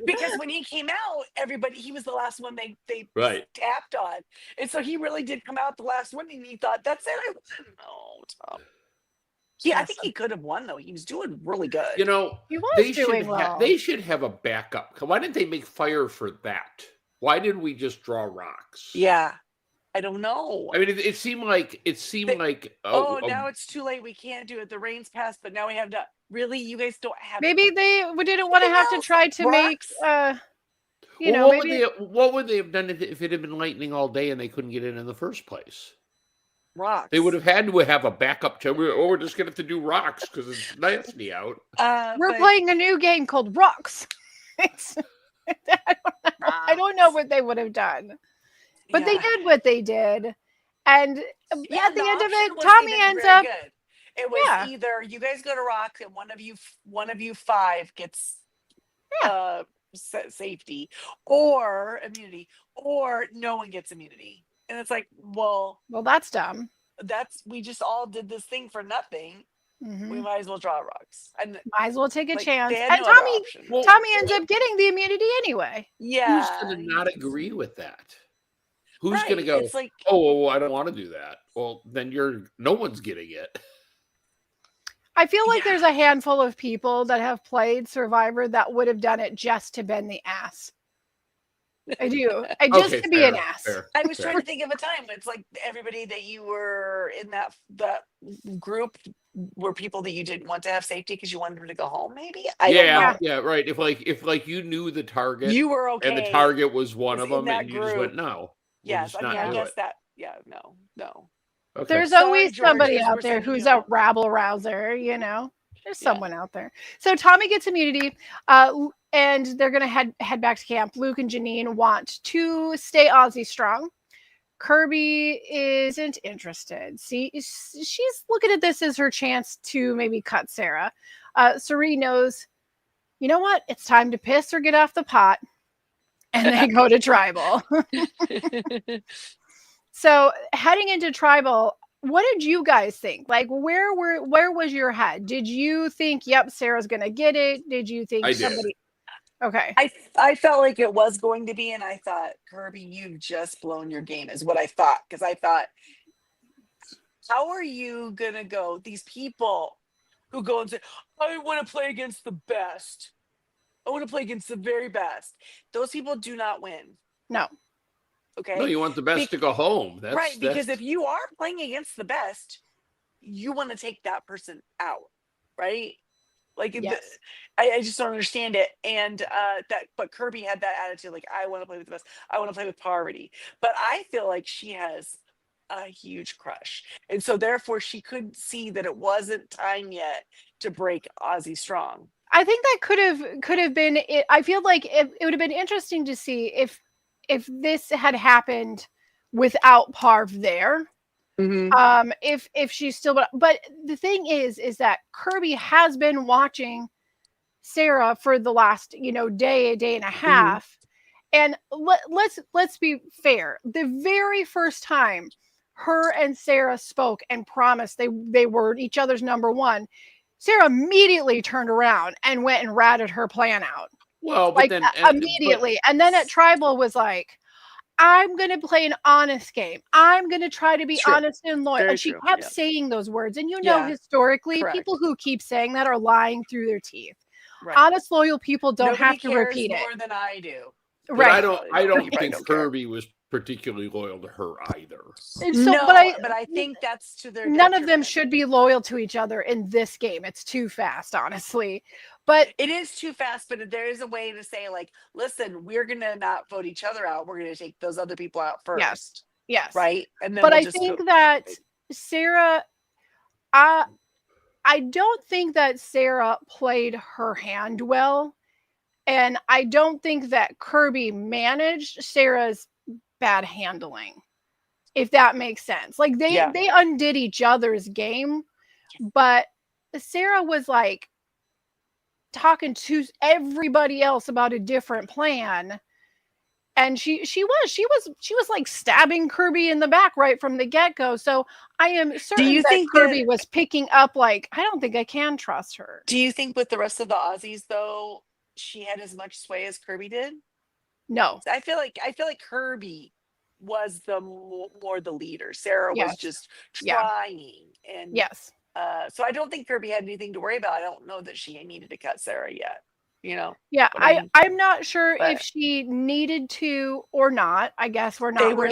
because when he came out, he was the last one they Right. tapped on, and so he really did come out the last one, and he thought, "That's it, I won." No, Tom. Yeah, I think he could have won though. He was doing really good. You know, He was they doing should well. they should have a backup. Why didn't they make fire for that? Why did we just draw rocks? Yeah, I don't know. I mean, it seemed like Now it's too late. We can't do it. The rain's passed, but now we have to. Really, you guys don't have. Maybe they didn't want to Anything have to else? try to make Rocks? maybe what would they have done if it had been lightning all day and they couldn't get in the first place? rocks. They would have had to have a backup to, we're just going to have to do rocks because it's nasty out. We're playing a new game called Rocks. I don't know what they would have done. But they did what they did. And at the end of it, Tommy ends up. Good. It was either you guys go to rocks and one of you 5 gets safety or immunity, or no one gets immunity. And it's like, well, that's dumb. We just all did this thing for nothing. Mm-hmm. We might as well draw rocks. And might as well take a chance. And Tommy ends up getting the immunity anyway. Yeah. Who's going to not agree with that? Who's going to go, it's like, I don't want to do that. Well, then no one's getting it. I feel like there's a handful of people that have played Survivor that would have done it just to bend the ass. I do. Just to be an ass. I was trying to think of a time. It's like everybody that you were in that group were people that you didn't want to have safety because you wanted them to go home. Maybe. Yeah, right. If you knew the target, you were okay, and the target was one of them, and you just went no. Yes, I guess that. Yeah, no. Okay. There's always somebody out there who's a rabble rouser. There's someone out there. So Tommy gets immunity, and they're gonna head back to camp. Luke and Janine want to stay Aussie strong. Kirby isn't interested. See, she's looking at this as her chance to maybe cut Sarah. Cirie knows, you know what? It's time to piss or get off the pot, and they go to tribal. So heading into tribal, what did you guys think? Like, where was your head? Did you think, yep, Sarah's gonna get it? Did you think somebody? Okay. I felt like it was going to be, and I thought, Kirby, you've just blown your game, is what I thought. Because I thought, how are you gonna go? These people who go and say, I want to play against the best. I want to play against the very best. Those people do not win. No. Okay. No, you want the best to go home. Because if you are playing against the best, you want to take that person out, right? Like, yes. I just don't understand it. And but Kirby had that attitude, like, I want to play with the best. I want to play with Parvati. But I feel like she has a huge crush, and so therefore she could see that it wasn't time yet to break Aussie strong. I think that could have been it. I feel like it would have been interesting to see if this had happened without Parv there. Mm-hmm. If she's still, but the thing is that Kirby has been watching Sarah for the last, day and a half. Mm-hmm. And let's be fair. The very first time her and Sarah spoke and promised they were each other's number one, Sarah immediately turned around and went and ratted her plan out. Well, but then immediately. And then at tribal was like, I'm going to play an honest game. I'm going to try to be honest and loyal. Very and she true. kept saying those words. And historically, people who keep saying that are lying through their teeth. Right. Honest, loyal people don't have to repeat it. More than I do. Right. But I don't think Kirby was particularly loyal to her either. So, but I think that's to their none of them should be loyal to each other in this game. It's too fast, honestly. But it is too fast, but there is a way to say, like, listen, we're going to not vote each other out. We're going to take those other people out first. Yes. Right? And then I think that Sarah, I don't think that Sarah played her hand well. And I don't think that Kirby managed Sarah's bad handling, if that makes sense. Like, they undid each other's game, but Sarah was like talking to everybody else about a different plan, and she was like stabbing Kirby in the back right from the get-go. So I am certain that Kirby was picking up, like, I don't think I can trust her. Do you think with the rest of the Aussies, though, she had as much sway as Kirby did? No. I feel like Kirby was more the leader. Sarah was just trying. And yes. So I don't think Kirby had anything to worry about. I don't know that she needed to cut Sarah yet. Yeah, I'm not sure if she needed to or not. I guess we're not. They were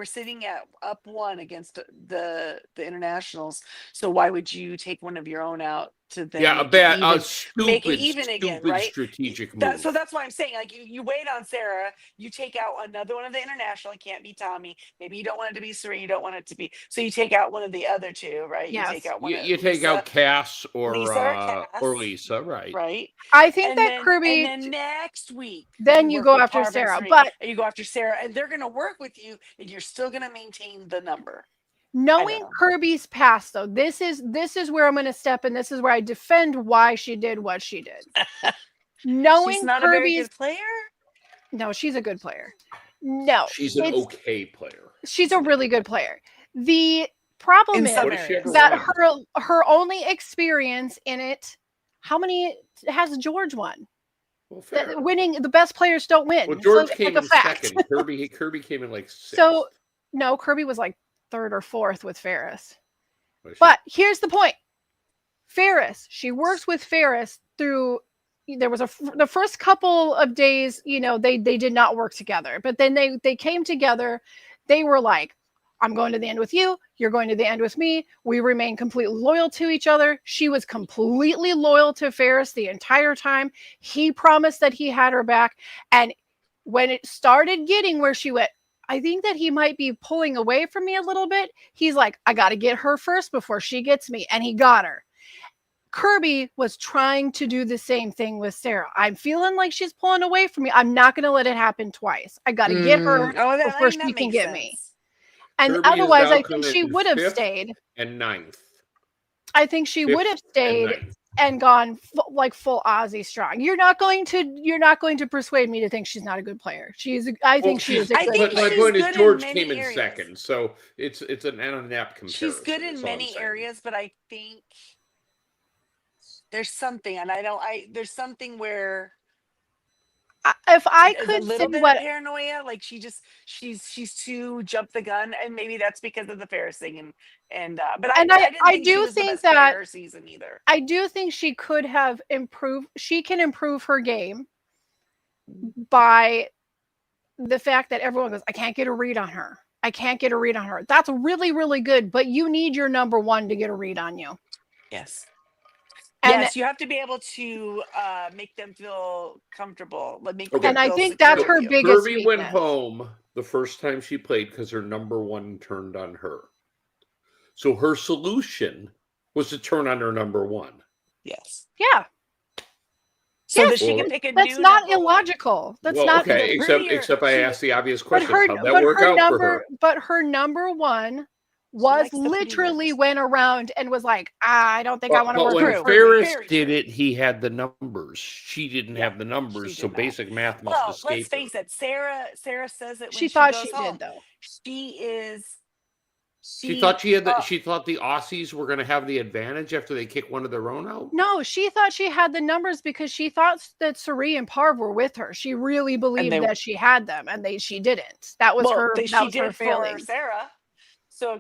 sitting at up 1 against the internationals. So why would you take one of your own out to then Yeah, a make it even again, stupid right? strategic move. So that's why I'm saying, like, you wait on Sarah, you take out another one of the international. It can't be Tommy. Maybe you don't want it to be Serena. You don't want it to be. So you take out one of the other two, right? You take Yes. out one You of take out Cass or Cass, Lisa, right? right? I think And that then Kirby. and then next week Then you work go with after Parv and Sarah, Serena, but and you go after Sarah, and they're gonna work with you, and you're still gonna maintain the number. knowing know. Kirby's past, though, this is where I'm going to step in. This is where I defend why she did what she did. Knowing She's not Kirby's a very good player. no, she's a good player. No, She's an okay player. she's a really good player. The problem In is some What has she areas. ever that won? her only experience in it. How many has George won? Well, fair. Winning, the best players don't win. Well, It's George like came a in fact. second. Kirby came in like sixth. So no, Kirby was like third or fourth with Ferris. Was she? But here's the point. Ferris, she works with Ferris through. There was the first couple of days, they did not work together, but then they came together. They were like, I'm going to the end with you. You're going to the end with me. We remain completely loyal to each other. She was completely loyal to Ferris the entire time. He promised that he had her back. And when it started getting where she went, I think that he might be pulling away from me a little bit. He's like, I got to get her first before she gets me. And he got her. Kirby was trying to do the same thing with Sarah. I'm feeling like she's pulling away from me. I'm not going to let it happen twice. I got to get her before she can get me. And Kirby is otherwise, now I think coming she in would have fifth stayed. and ninth. I think she would have Fifth stayed ninth. and gone like full Aussie strong. You're not going to persuade me to think she's not a good player. I think she is a I good think player. My point is good in George many came in areas. second, so it's an Anna comparison. She's good in is all I'm many saying. areas, but I think there's something, and there's something where If I there's could a little say bit what of paranoia, like she's too jump the gun, and maybe that's because of the Ferris thing, but I didn't I think she do was the think best that player her season either. I do think she could have improved. She can improve her game by the fact that everyone goes, I can't get a read on her. I can't get a read on her. That's really, really good, but you need your number one to get a read on you. Yes. And yes, you have to be able to make them feel comfortable. And I think that's her biggest Kirby weakness. went home the first time she played because her number one turned on her. So her solution was to turn on her number one. Yes. Yeah. So that she can pick a new. That's not illogical. That's well, not okay. Except I asked the obvious question: how'd that work out for her? But her number one was literally went around and was like, I don't think I want to work with when Ferris did it, he had the numbers. She didn't have the numbers, so basic math must escape her. Let's face it. Sarah says it when she thought she home. did, though. She thought she had. She thought the Aussies were going to have the advantage after they kick one of their own out. No, she thought she had the numbers because she thought that Sari and Parv were with her. She really believed that she had them, and she didn't. That was her. That was her failing. For Sarah. So,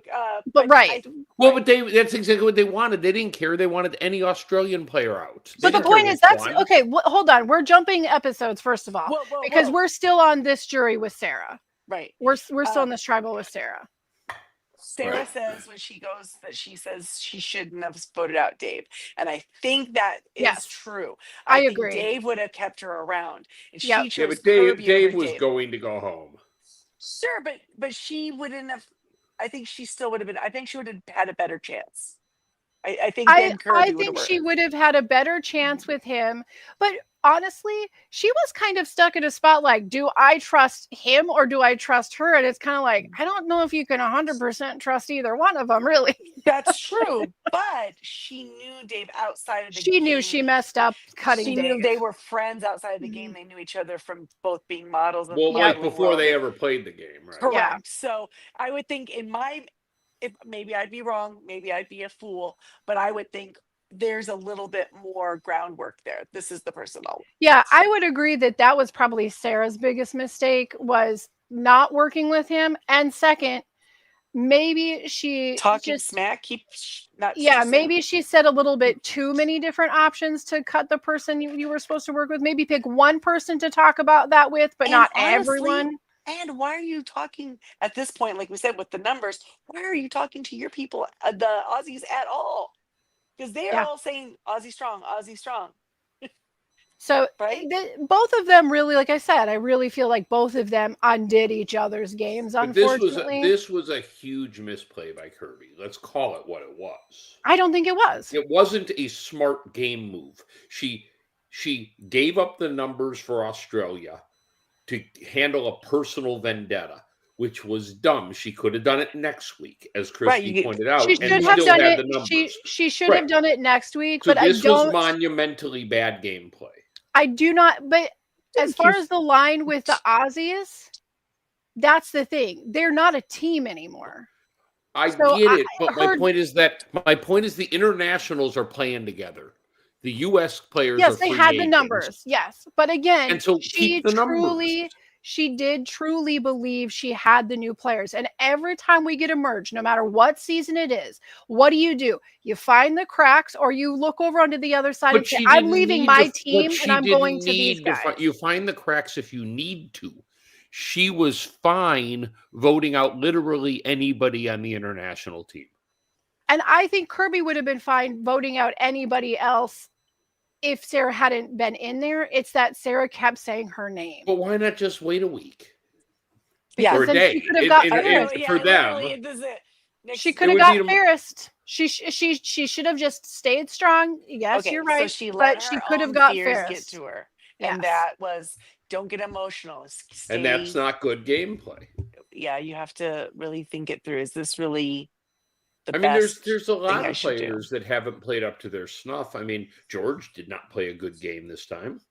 but right. But that's exactly what they wanted. They didn't care. They wanted any Australian player out. But the point is, that's okay. Hold on. We're jumping episodes, first of all, because we're still on this jury with Sarah. Right. We're still in this tribal with Sarah. Sarah says when she goes that she says she shouldn't have voted out Dave. And I think that is true. I agree. Dave would have kept her around. And she chose but Dave was going to go home. Sure, but she wouldn't have. I think she still would have been. I think she would have had a better chance. I think she would have had a better chance with him. But honestly, she was kind of stuck in a spot like, do I trust him or do I trust her? And it's kind of like, I don't know if you can 100% trust either one of them, really. That's true. But she knew Dave outside of the game. She knew she messed up cutting She Dave. knew they were friends outside of the game. They knew each other from both being models. Like before they ever played the game, right? Correct. Yeah. So I would think if maybe I'd be wrong, maybe I'd be a fool, but I would think there's a little bit more groundwork there. This is the person I would agree that was probably Sarah's biggest mistake, was not working with him. And second, maybe she talking smack, maybe she said a little bit too many different options to cut the person you were supposed to work with. Maybe pick one person to talk about that with, but not everyone. And why are you talking at this point, like we said, with the numbers? Why are you talking to your people, the Aussies, at all? because they are Yeah. all saying Aussie strong, Aussie strong. So Right? both of them really, like I said, I really feel like both of them undid each other's games. But Unfortunately, this was a huge misplay by Kirby. Let's call it what it was. I don't think it was. It wasn't a smart game move. She gave up the numbers for Australia to handle a personal vendetta, which was dumb. She could have done it next week, as Christy pointed out, She and should have still done had it. the numbers. She should Right. have done it next week. So But this I was don't. monumentally bad gameplay. I do not. But as Thank far you. as the line with the Aussies, that's the thing. They're not a team anymore. I So get it, but my heard- point is the internationals are playing together. The U.S. players Yes, are they free had the agents. numbers. Yes, but again, And so she keep the numbers. she did truly believe she had the new players. And every time we get a merge, no matter what season it is, what do? You find the cracks, or you look over onto the other side and say, I'm leaving my team and I'm going to these guys. You find the cracks if you need to. She was fine voting out literally anybody on the international team. And I think Kirby would have been fine voting out anybody else if Sarah hadn't been in there. It's that Sarah kept saying her name. But why not just wait a week? Yeah. Or a Then day. she could have got For them. She It could have would got be the- Ferris. She should have just stayed strong. Yes, Okay, you're right. So she let but she her could have own got fears Ferris. get to her, Yes. and that was don't get emotional. Stay, And that's not good gameplay. Yeah, you have to really think it through. Is this really the I mean, best? there's a lot I of should do? players that haven't played up to their snuff. I mean, George did not play a good game this time.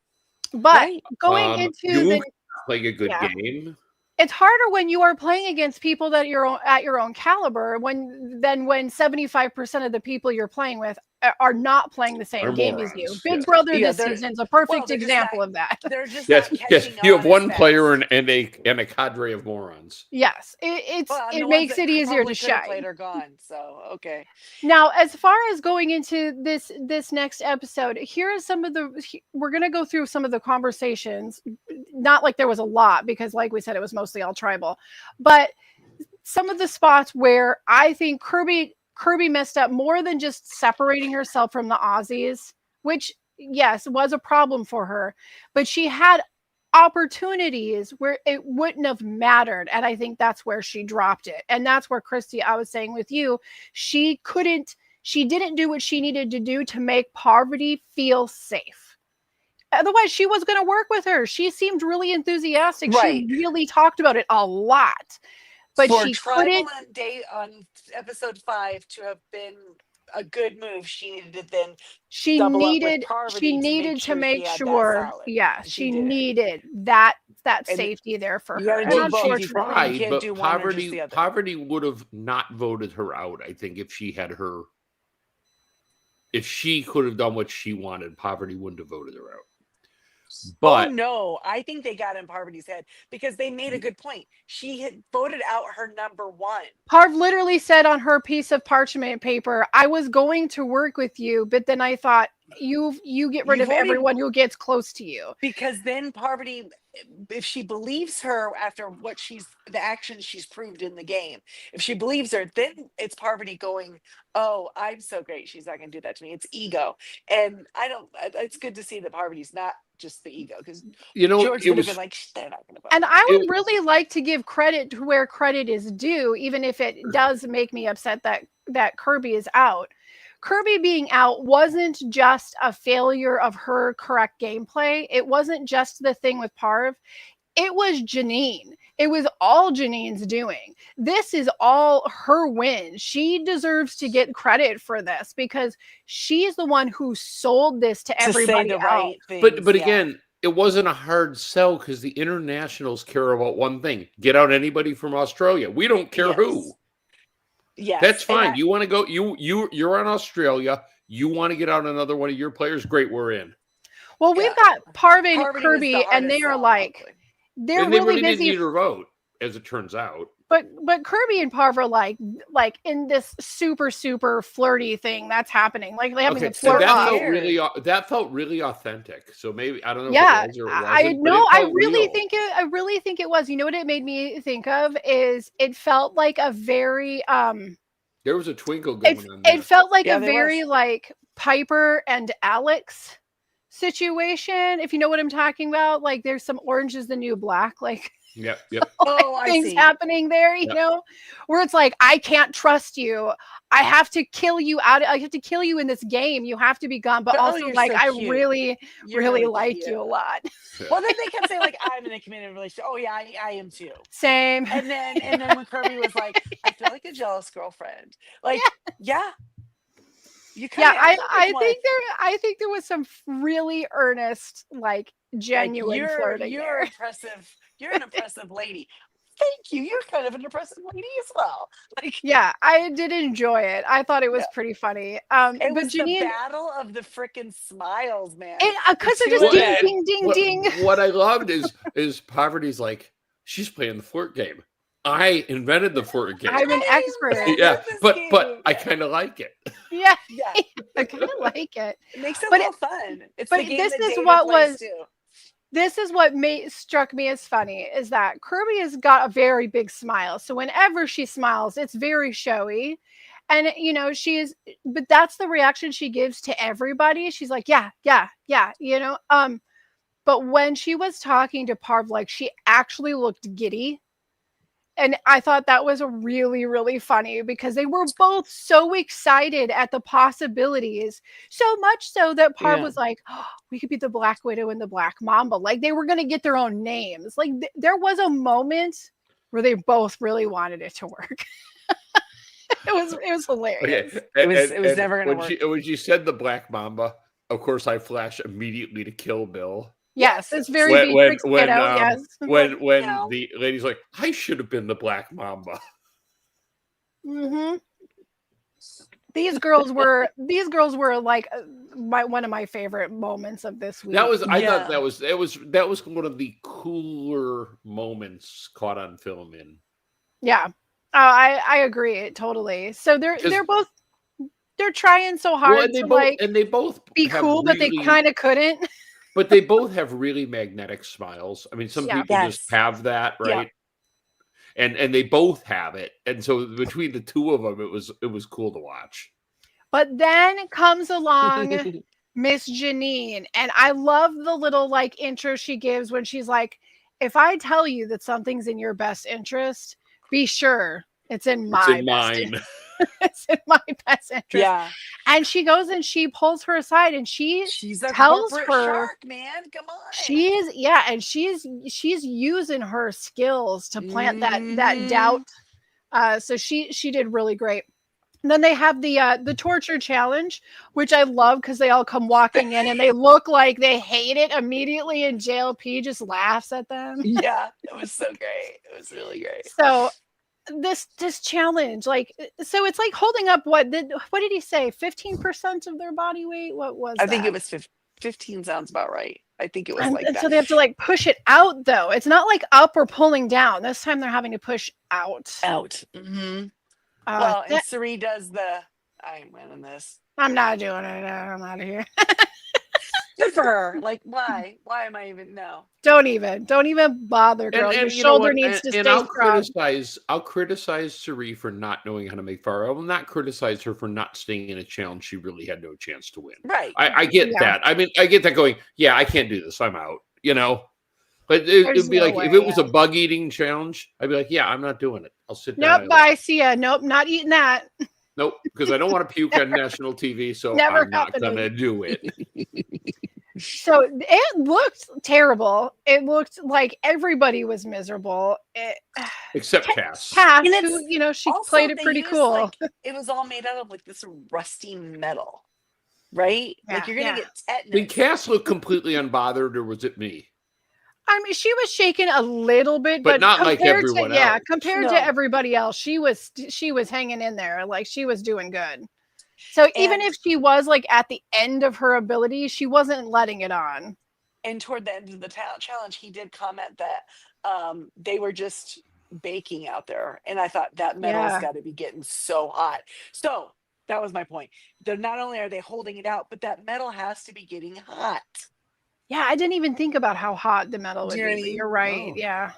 But Right. going into the Duke played a good Yeah. game. it's harder when you are playing against people that you're at your own caliber when 75% of the people you're playing with are not playing the same Are game as you. morons, Big yes. Brother Yeah, this they're- season's a perfect they're just example not- of that. They're just Yes, not yes. catching You have on one as player fast. and a cadre of morons. Yes, it Well, and the ones makes that it easier probably to could have shine. Played are gone. So okay. Now, as far as going into this next episode, here is some of we're going to go through some of the conversations. Not like there was a lot, because like we said, it was mostly all tribal, but some of the spots where I think Kirby messed up more than just separating herself from the Aussies, which yes, was a problem for her, but she had opportunities where it wouldn't have mattered. And I think that's where she dropped it. And that's where, Christy, I was saying with you, she didn't do what she needed to do to make Parvati feel safe. Otherwise, she was going to work with her. She seemed really enthusiastic. Right. She really talked about it a lot. But For she tribal couldn't. on episode 5 to have been a good move, she needed to then She double up with needed Parvati to make she had that sure. salad. Yeah, And she she did. needed that And safety there for you her. gotta And do both. She You tried, can't but do one or just the other. Poverty would have not voted her out. I think if she could have done what she wanted, Poverty wouldn't have voted her out. But Oh no, I think they got in Parvati's head because they made a good point. She had voted out her number 1. Parv literally said on her piece of parchment paper, I was going to work with you, but then I thought you get rid You've of already- everyone who gets close to you. Because then Parvati, if she believes her after the actions she's proved in the game, if she believes her, then it's Parvati going, oh, I'm so great. She's not going to do that to me. It's ego. And it's good to see that Parvati's not just the ego, because George would have been like, they're not going to vote. And I would really like to give credit to where credit is due, even if it does make me upset that Kirby is out. Kirby being out wasn't just a failure of her correct gameplay. It wasn't just the thing with Parv. It was Janine. It was all Janine's doing. This is all her win. She deserves to get credit for this because she's the one who sold this to everybody say the else. right things, but yeah. again, it wasn't a hard sell because the internationals care about one thing: get out anybody from Australia. We don't care Yes. who. Yes, That's and fine. You want to go? You're on Australia. You want to get out another one of your players? Great, we're in. Well, we've Yeah. got Parv and Parvati was Kirby, the and they hardest are sell, like, probably. they're And they really really didn't busy. need her vote, as it turns out. But Kirby and Parv are like in this super flirty thing that's happening. Like they having Okay, a so flirt off. that felt really authentic. So maybe I don't know. Yeah, if it was or it I wasn't, but know. it I felt really real. think it was. You know what it made me think of is it felt like a very There was a twinkle going It, on there. it felt like Yeah, a there very was. like Piper and Alex situation, if you know what I'm talking about. Like there's some Orange is the New Black, like Yep. Oh, I things see. happening there, you Yep. know, where it's like, I can't trust you. I have to kill you out. I have to kill you in this game. You have to be gone. But But, oh, also, you're like, so I cute. really, You're really really like cute. you a lot. Well, then they kept saying like, I'm in a committed relationship. Oh yeah, I am too. Same. And then when Kirby was like, I feel like a jealous girlfriend. Like, yeah. You kind Yeah, of I think there was some really earnest, like genuine you're flirting you're there. impressive. You're an impressive lady. Thank you. You're kind of an impressive lady as well. Like, Yeah, I did enjoy it. I thought it was yeah. pretty funny. It But was the Janine, battle of the freaking smiles, man. because The they're two just of ding, them. ding, ding, ding. What I loved is Poverty's like, she's playing the flirt game. I invented the flirt game. I'm an expert. I Yeah, love this but game. I kind of like it. Yeah, Yeah, I kind of like it. it makes it a But little fun. It's but the game this that is Dana what plays was- too. This is what struck me as funny is that Kirby has got a very big smile. So whenever she smiles, it's very showy. And you know, but that's the reaction she gives to everybody. She's like, yeah, yeah, yeah, you know. But when she was talking to Parv, like she actually looked giddy. And I thought that was really, really funny because they were both so excited at the possibilities. So much so that Parv Yeah. was like, oh, we could be the Black Widow and the Black Mamba. Like they were going to get their own names. Like there was a moment where they both really wanted it to work. it was hilarious. Okay. It was never gonna work. When she said the Black Mamba, of course I flash immediately to Kill Bill. Yes, it's very When- Beatrix when, Kiddo, um, yes. When know. the lady's like, I should have been the Black Mamba. Mm-hmm. These girls were like one of my favorite moments of this week. I thought Yeah. that was one of the cooler moments caught on film in. Yeah. I agree totally. So they're trying so hard they both be have cool, but they really- kind of couldn't. But they both have really magnetic smiles. I mean, some Yeah. people just Yes. have that, Yeah. right? And they both have it. And so between the two of them, it was cool to watch. But then comes along Miss Janine, and I love the little like intro she gives when she's like, if I tell you that something's in your best interest, be sure it's in my It's in best mine. it's in my best interest. Yeah. And she goes and she pulls her aside and She's a tells corporate her- shark, man. Come on. she's using her skills to plant that Mhm. doubt. So she did really great. And then they have the torture challenge, which I love because they all come walking in and they look like they hate it immediately, and JLP just laughs at them. Yeah, it was so great. It was really great. So this challenge, like, so it's like holding up what did he say? 15% of their body weight? What was I think that? it was 15 sounds about right. I think it was And, like and that. so they have to like push it out though. It's not like up or pulling down. This time they're having to push out. Out. Mm-hmm. Uh, Well, and that- Suri does the I ain't winning this. I'm not doing it. I'm out of here. Good for her. Like, why? Why am I even no? Don't even bother, girl. Your you know shoulder what? needs to And stay I'll strong. criticize Suri for not knowing how to make fire. I will not criticize her for not staying in a challenge she really had no chance to win. Right. I get Yeah. that. I mean, I get that going, yeah, I can't do this. I'm out, you know? But There's it'd be no like, if way, it was a bug eating challenge, I'd be like, yeah, I'm not doing it. I'll sit down. Nope, bye. See ya. Nope, not eating that. Nope, because I don't want to puke on national TV, so Never I'm not happening. going to do it. So it looked terrible. It looked like everybody was miserable. Except Cass. Cass, And who, it's she Also, played it they pretty used, cool. like, it was all made out of like this rusty metal, right? Like Yeah, you're gonna yeah. get Did tetanus. Cass look completely unbothered, or was it me? I mean, she was shaking a little bit, But not like compared everyone to, yeah, else. compared No. to everybody else, she was hanging in there. Like she was doing good. So even And- if she was like at the end of her ability, she wasn't letting it on. And toward the end of the challenge, he did comment that they were just baking out there, and I thought that metal's Yeah. got to be getting so hot. So that was my point. They're not only are they holding it out, but that metal has to be getting hot. Yeah, I didn't even think about how hot the metal would Do you know what I be. But mean? you're right. Oh. Yeah.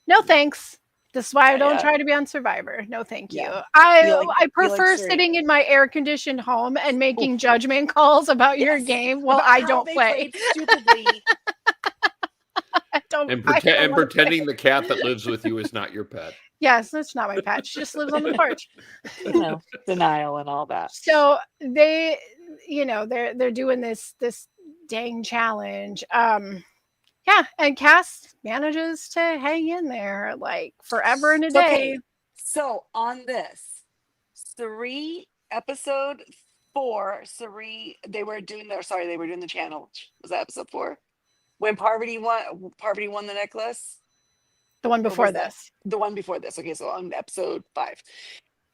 No thanks. This is why I don't Yeah. try to be on Survivor. No, thank you. Yeah. I You like prefer Suri. sitting in my air-conditioned home and making judgment calls about your Yes, game while about I how don't they play. played stupidly. I don't. And, I don't and wanna pretending play. the cat that lives with you is not your pet. Yes, that's not my pet. She just lives on the porch. Denial and all that. So they, they're doing this dang challenge. Yeah, and Cass manages to hang in there like forever and a day. Okay, so on this, episode 4, they were doing the challenge. Was that episode 4? When Parvati won the necklace? The one Or before was that this. the one before this? Okay, so on episode 5.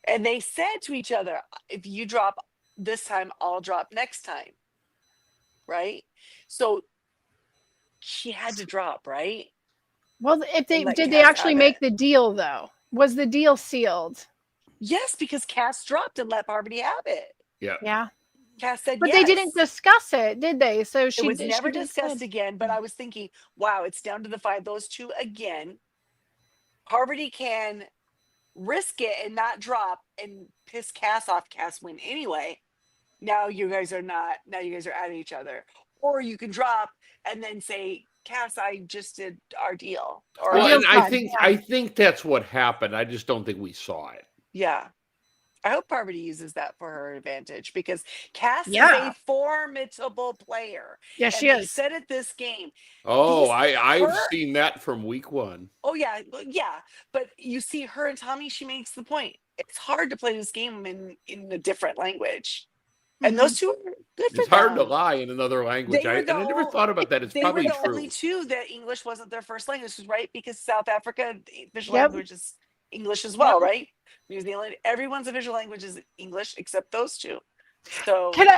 And they said to each other, if you drop this time, I'll drop next time. Right? So she had to drop, right? Well, if they let did they Cass actually have make it. the deal though? Was the deal sealed? Yes, because Cass dropped and let Parvati have it. Yeah. Yeah. Cass said But yes. they didn't discuss it, did they? So It was never she just discussed said, again, but I was thinking, wow, it's down to the 5. Those 2 again. Parvati can risk it and not drop and piss Cass off. Cass win anyway. Now you guys are at each other. Or you can drop and then say, Cass, I just did our deal. Or Well, deal's and done, I think that's what happened. I just don't think we saw it. yeah. I hope Parvati uses that for her advantage because Cass is Yeah. a formidable player. Yeah, And she they is. said it this game. Oh, I've her- seen that from week 1. Oh yeah, but you see her and Tommy, she makes the point. It's hard to play this game in a different language. And those 2 are good for It's hard to them. lie in another language. They were And I never thought about that. It's They probably were the true. only 2 that English wasn't their first language, right? Because South Africa, visual Yep. language is English as well, right? New Zealand, everyone's visual language is English except those 2. So Can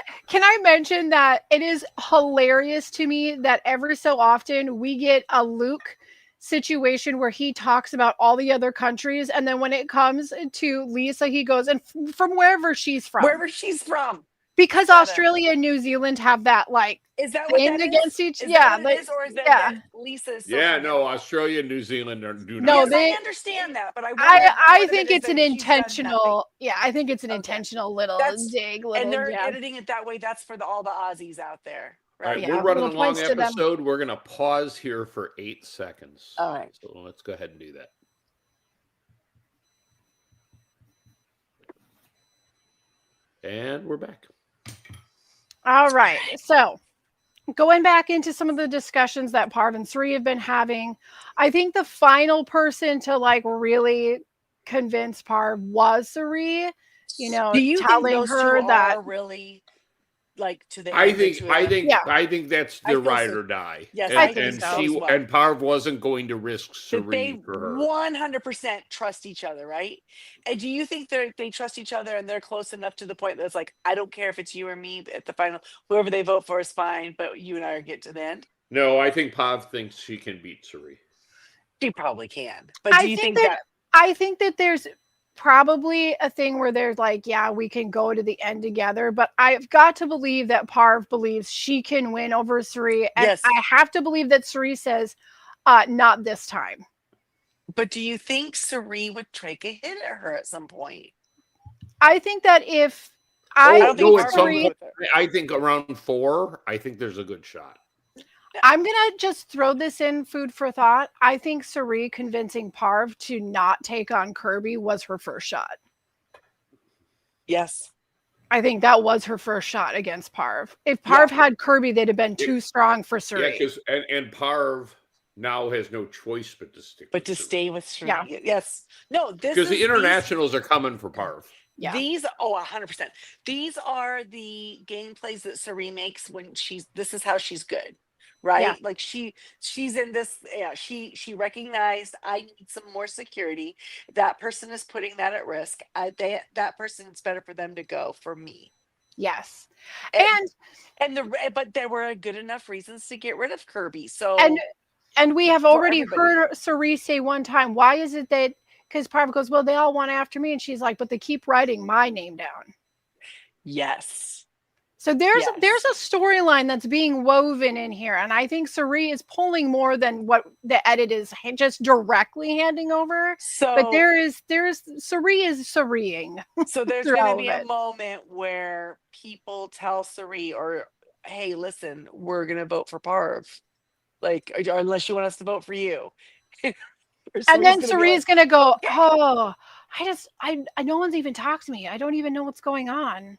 I mention that it is hilarious to me that every so often we get a Luke situation where he talks about all the other countries, and then when it comes to Lisa, he goes, and from wherever she's from. Because Gotta- Australia and New Zealand have that like is that what thing that against is? each Is yeah, that what it is, or is that, yeah. that Lisa is so Yeah, funny? no, Australia and New Zealand do No, not. Yes, they- I understand that, but I think it's an intentional I think it's an Okay. intentional little That's- dig, and little they're jab. editing it that way. That's for all the Aussies out there, All right, right? Yeah, we're running a little long points to them. episode. We're going to pause here for 8 seconds. All right. So let's go ahead and do that. And we're back. All right. So going back into some of the discussions that Parv and Sri have been having, I think the final person to like really convince Parv was Sri, Do you telling think those her 2 that are really like to the I end think to it? Yeah. that's I the feel ride so. or die. Yes, and, I think and so she as well. and Parv wasn't going to risk That they Suri for her. 100% trust each other, right? And do you think they trust each other and they're close enough to the point that it's like, I don't care if it's you or me at the final, whoever they vote for is fine, but you and I are get to the end? No, I think Pav thinks she can beat Suri. She probably can. But I do you think think that- I think that there's probably a thing where they're like, yeah, we can go to the end together, but I've got to believe that Parv believes she can win over Sri, and Yes. I have to believe that Sri says, not this time. But do you think Suri would take a hit at her at some point? I think that if I I don't think think at Parv some would Sri, with her. I think around 4, I think there's a good shot. I'm gonna just throw this in food for thought. I think Sri convincing Parv to not take on Kirby was her first shot. Yes. I think that was her first shot against Parv. If Parv had Kirby, they'd have been too strong for Sri. Yeah, because and Parv now has no choice but to stick. But with to Suri. stay with Suri. Yeah. Yes. No, this Because is the internationals are coming for Parv. Yeah. These 100%. These are the gameplays that Suri makes when this is how she's good. Right? Yeah. Like she's in this, she recognized I need some more security. That person is putting that at risk. That person, it's better for them to go for me. Yes. But there were good enough reasons to get rid of Kirby. So And we have For already everybody. heard Suri say one time, why is it that, because Parv goes, well, they all want after me. And she's like, but they keep writing my name down. yes. So there's Yes. a storyline that's being woven in here, and I think Cirie is pulling more than what the edit is just directly handing over. But So there's Cirie is Cirieing so there's through going to all be of a it. moment where people tell Cirie, or hey, listen, we're going to vote for Parv. Like, or unless you want us to vote for you. Or And Cirie's then going to be Cirie like, is gonna go, okay. oh, I no one's even talked to me. I don't even know what's going on.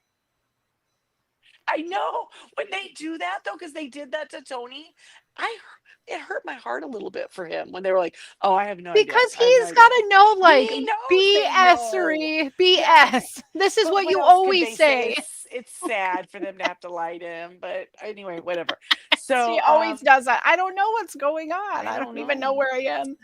I know when they do that though, because they did that to Tony. It hurt my heart a little bit for him when they were like, "Oh, I have no idea. Because I have no he's idea." gotta know, like, He knows they BS, know. Cirie, Yes, BS. This is but what what you else could always they say? say. It's sad for them to have to lie to him, but anyway, whatever. She So always does that. I don't know what's going on. I I don't don't even know know. where I am.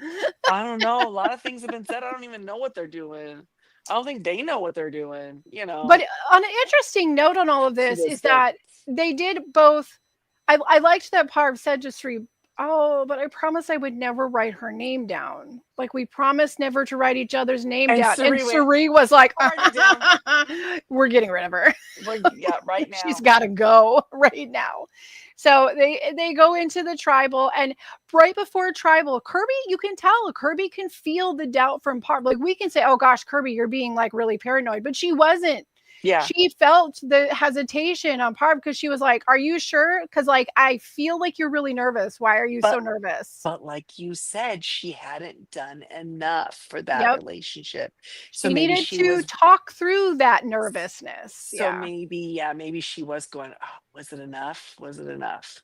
I don't know. A lot of things have been said. I don't even know what they're doing. I don't think they know what they're doing. But on an interesting note on all of She this does is though. that they did both. I liked that Parv said to Sri, oh, but I promised I would never write her name down. Like we promised never to write each other's name And down. And Cirie went, Cirie was like, "I'll write it down. we're getting rid of her. Yeah, right She's now." got to go right now. So they go into the tribal, and right before tribal, Kirby, you can tell Kirby can feel the doubt from Parv. Like we can say, "Oh gosh, Kirby, you're being like really paranoid," but she wasn't. Yeah. She felt the hesitation on Parv because she was like, "Are you sure? Because like I feel like you're really nervous. Why are you so But nervous?" But like you said, she hadn't done enough for that Yep. relationship. So She maybe needed she to was, talk through that nervousness. so Yeah. maybe, yeah, maybe she was going, oh, was it enough? Was it enough?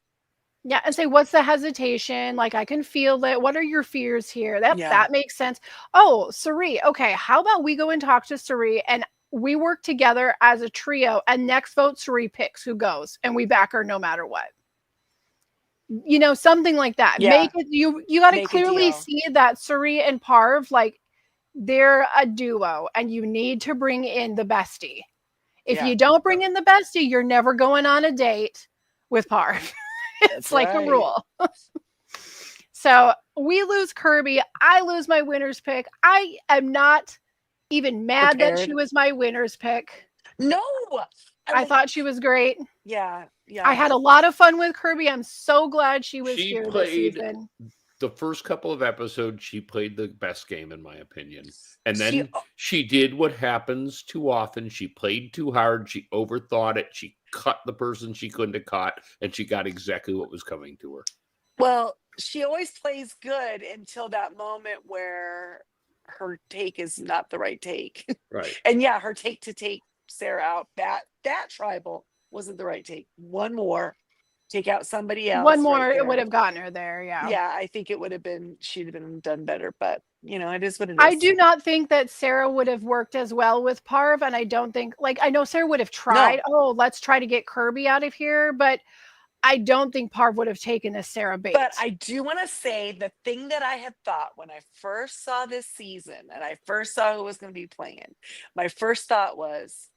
Yeah, and say, "What's the hesitation? Like, I can feel it. What are your fears here?" Yeah. That makes sense. Oh, Cirie. Okay, how about we go and talk to Cirie and we work together as a trio, and next vote Cirie picks who goes, and we back her no matter what. You know, something like that. Yeah. Make it you got to Make a clearly deal. see that Cirie and Parv, like, they're a duo, and you need to bring in the bestie. If Yeah. you don't bring in the bestie, you're never going on a date with Parv. It's That's like a right. rule. So we lose Kirby. I lose my winner's pick. I am not even mad that she Prepared. was my winner's pick. No. I thought she was great. Yeah. Yeah. I had a lot of fun with Kirby. I'm so glad she was She here this played season. the first couple of episodes. She played the best game, in my opinion. And She, then she did what happens too often. She played too hard. She overthought it. She cut the person she couldn't have caught, and she got exactly what was coming to her. well, she always plays good until that moment where her take is not the right take. Right. And yeah, her take to take Sarah out, that tribal wasn't the right take. One more, take out somebody else. One more, right it would there. have gotten her there. Yeah. Yeah, I think it would have been, she'd have been done better, but it is what it is. I do not think that Sarah would have worked as well with Parv, and I don't think, like, I know Sarah would have tried, oh, let's try to get Kirby out of here, but I don't think Parv would have taken a Sarah bait. But I do want to say the thing that I had thought when I first saw this season and I first saw who was going to be playing, my first thought was,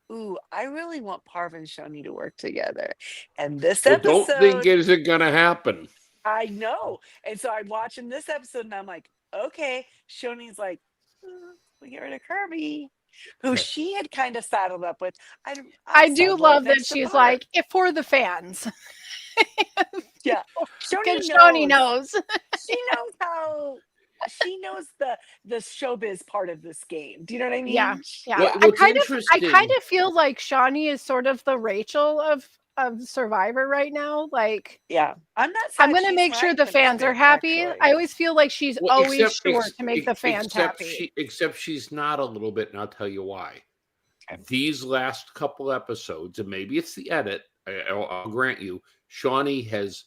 ooh, I really want Parv and Shoni to work together. And this episode, don't think it isn't going to happen. I know. And so I'm watching this episode and I'm like, okay, Shoni's like, we get rid of Kirby, who she had kind of saddled up with. I do love that she's like, if for the fans. Yeah. Shoni knows. She knows how, she knows the showbiz part of this game. Do you know what I mean? Yeah. Yeah. What's I interesting, kind of feel like Shani is sort of the Rachel of Survivor right now. Like, yeah, I'm not. I'm going to make sure the fans are happy. Actually. I always feel like she's always sure to make the fans happy. Except she's not a little bit, and I'll tell you why. Okay. These last couple episodes, and maybe it's the edit, I'll grant you, Shani has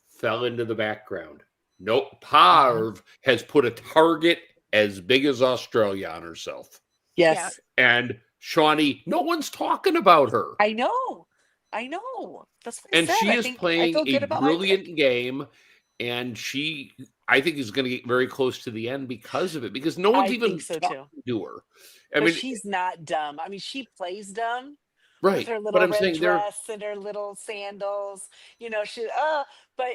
fell into the background. Nope, Parv has put a target as big as Australia on herself. Yes. And Shani, no one's talking about her. I know. That's what I said. She is playing a brilliant game, and she, I think, is going to get very close to the end because of it, because no one's even talking to her. I mean, she's not dumb. I mean, she plays dumb. Right. With her little red dress and her little sandals. But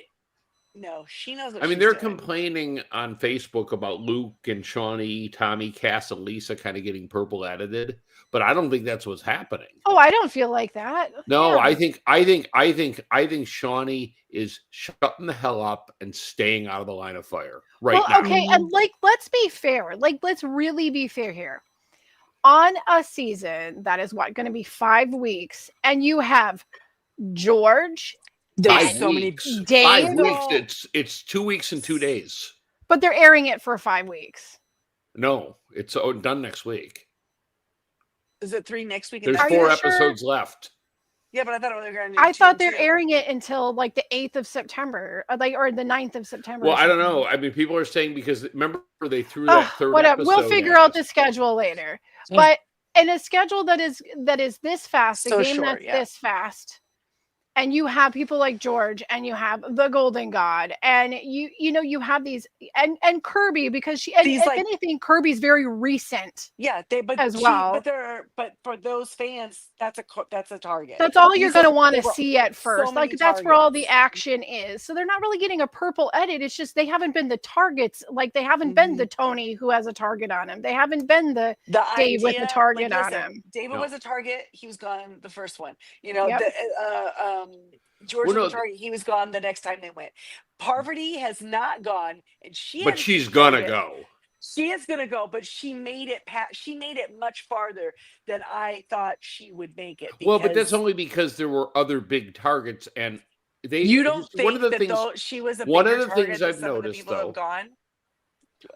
No, she knows what I mean, she's they're doing. complaining on Facebook about Luke and Shawnee, Tommy, Cass, and Lisa kind of getting purple edited, but I don't think that's what's happening. Oh, I don't feel like that. No, Yeah. I think Shawnee is shutting the hell up and staying out of the line of fire right Well, now. okay, and like, let's be fair. Like, let's really be fair here. On a season that is what going to be 5 weeks, and you have George, There's Five so many. weeks. Dave, 5 weeks. It's 2 weeks and 2 days. but they're airing it for 5 weeks. No, it's done next week. Is it 3 next week? and There's Are then- you 4 sure? episodes left. Yeah, but I thought they were going to. I thought they're airing it until like the 8th of September, or the 9th of September. Well, or I don't something. know. I mean, people are saying because remember they threw that third whatever. episode. We'll figure at out us. the schedule later. Yeah. But in a schedule that is this fast, a So game short, that's yeah. this fast, and you have people like George, and you have the Golden God, and you have these and Kirby, because These, if like- anything, Kirby's very recent. Yeah, but for those fans, that's a target. That's all you're These going to are- want to there were see at so first. many Like, that's where all the targets. action is. So they're not really getting a purple edit. It's just they haven't been the targets. Like, they haven't been the Tony who has a target on him. They haven't been the The Dave with the idea- target on listen, him. David No. was a target. He was gone the first one. Yep. George Well, was no, a target. He was gone the next time they went. Parvati has not gone, and But she's gonna target. go. She is gonna go, but she made it She made it much farther than I thought she would make it. Well, but that's because only because there were other big targets, and they. you don't think one of the that things. though she was a one of bigger the target things than I've some of the noticed, people who though, have gone.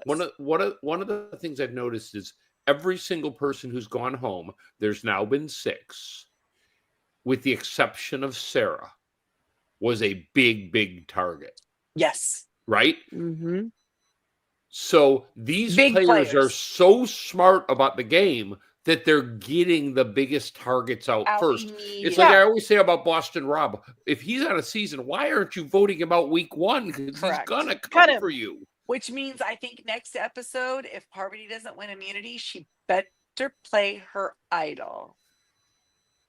One of the things I've noticed is every single person who's gone home. There's now been 6, with the exception of Sarah, was a big target, Yes. right? Mm-hmm. So these Big players are players. so smart about the game that they're getting the biggest targets out first. It's like I always say about Boston Rob. If he's on a season, why aren't you voting about week 1? Because he's Correct. gonna Cut come him. for you. Which means I think next episode, if Parvati doesn't win immunity, she better play her idol.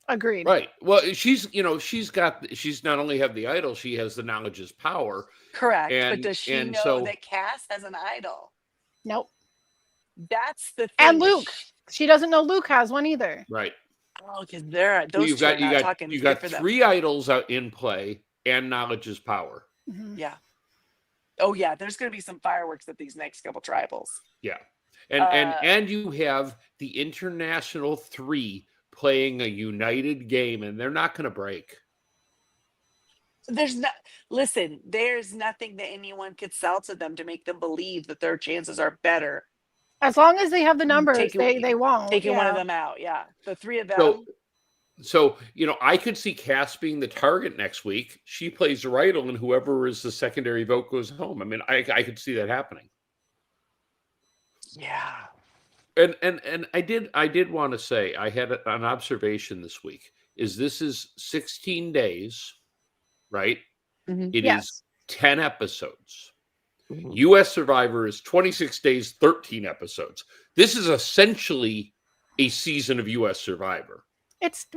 Agreed. Right. Well, she's not only have the idol, she has the knowledge is power. Correct. And- but does she and know so- that Cass has an idol? Nope. That's the thing. And Luke. She doesn't know Luke has one either. Right. Oh, because they're Well, those two are not talking. you Good got for them. 3 idols out in play, and knowledge is power. Mhm. Yeah. Oh yeah, there's going to be some fireworks at these next couple tribals. Yeah. And you have the international 3 playing a united game, and they're not going to break. There's nothing that anyone could sell to them to make them believe that their chances are better. As long as they have the numbers, Taking- they won't. Taking one of yeah. them out, yeah. The 3 of them. So I could see Cass being the target next week. She plays the idol, and whoever is the secondary vote goes home. I mean, I could see that happening. Yeah. And I did want to say I had an observation this week. This is 16 days, right? Mhm. It is Yes. 10 episodes. Mhm. US Survivor is 26 days, 13 episodes. This is essentially a season of US Survivor.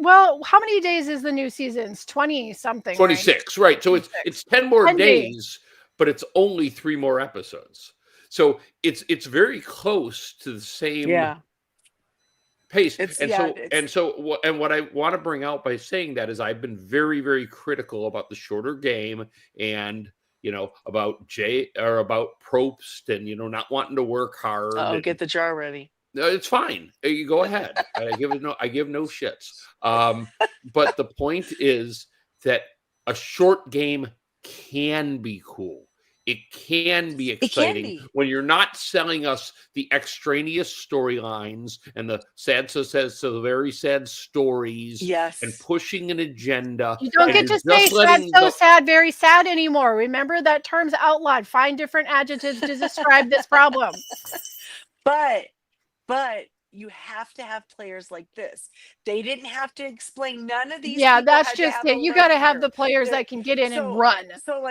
How many days is the new season? It's 20 something. 26, right? So it's 10 more 10 days. days, but it's only 3 more episodes. So it's very close to the same Yeah. pace. It's- And yeah, what I want to bring out by saying that is I've been very, very critical about the shorter game and about about Probst and not wanting to work hard. Oh, and- get the jar ready. No, it's fine. You go ahead. I give no shits. But the point is that a short game can be cool. It can be exciting be. when you're not selling us the extraneous storylines and the so very sad stories Yes. and pushing an agenda. You don't and get to you're say just sad, letting so the- sad, very sad anymore. Remember that term's outlawed. Find different adjectives to describe this problem. But you have to have players like this. They didn't have to explain none of these. Yeah, people that's had to just have it. a You got to have learning the curve. players The- that can get in so- and run. So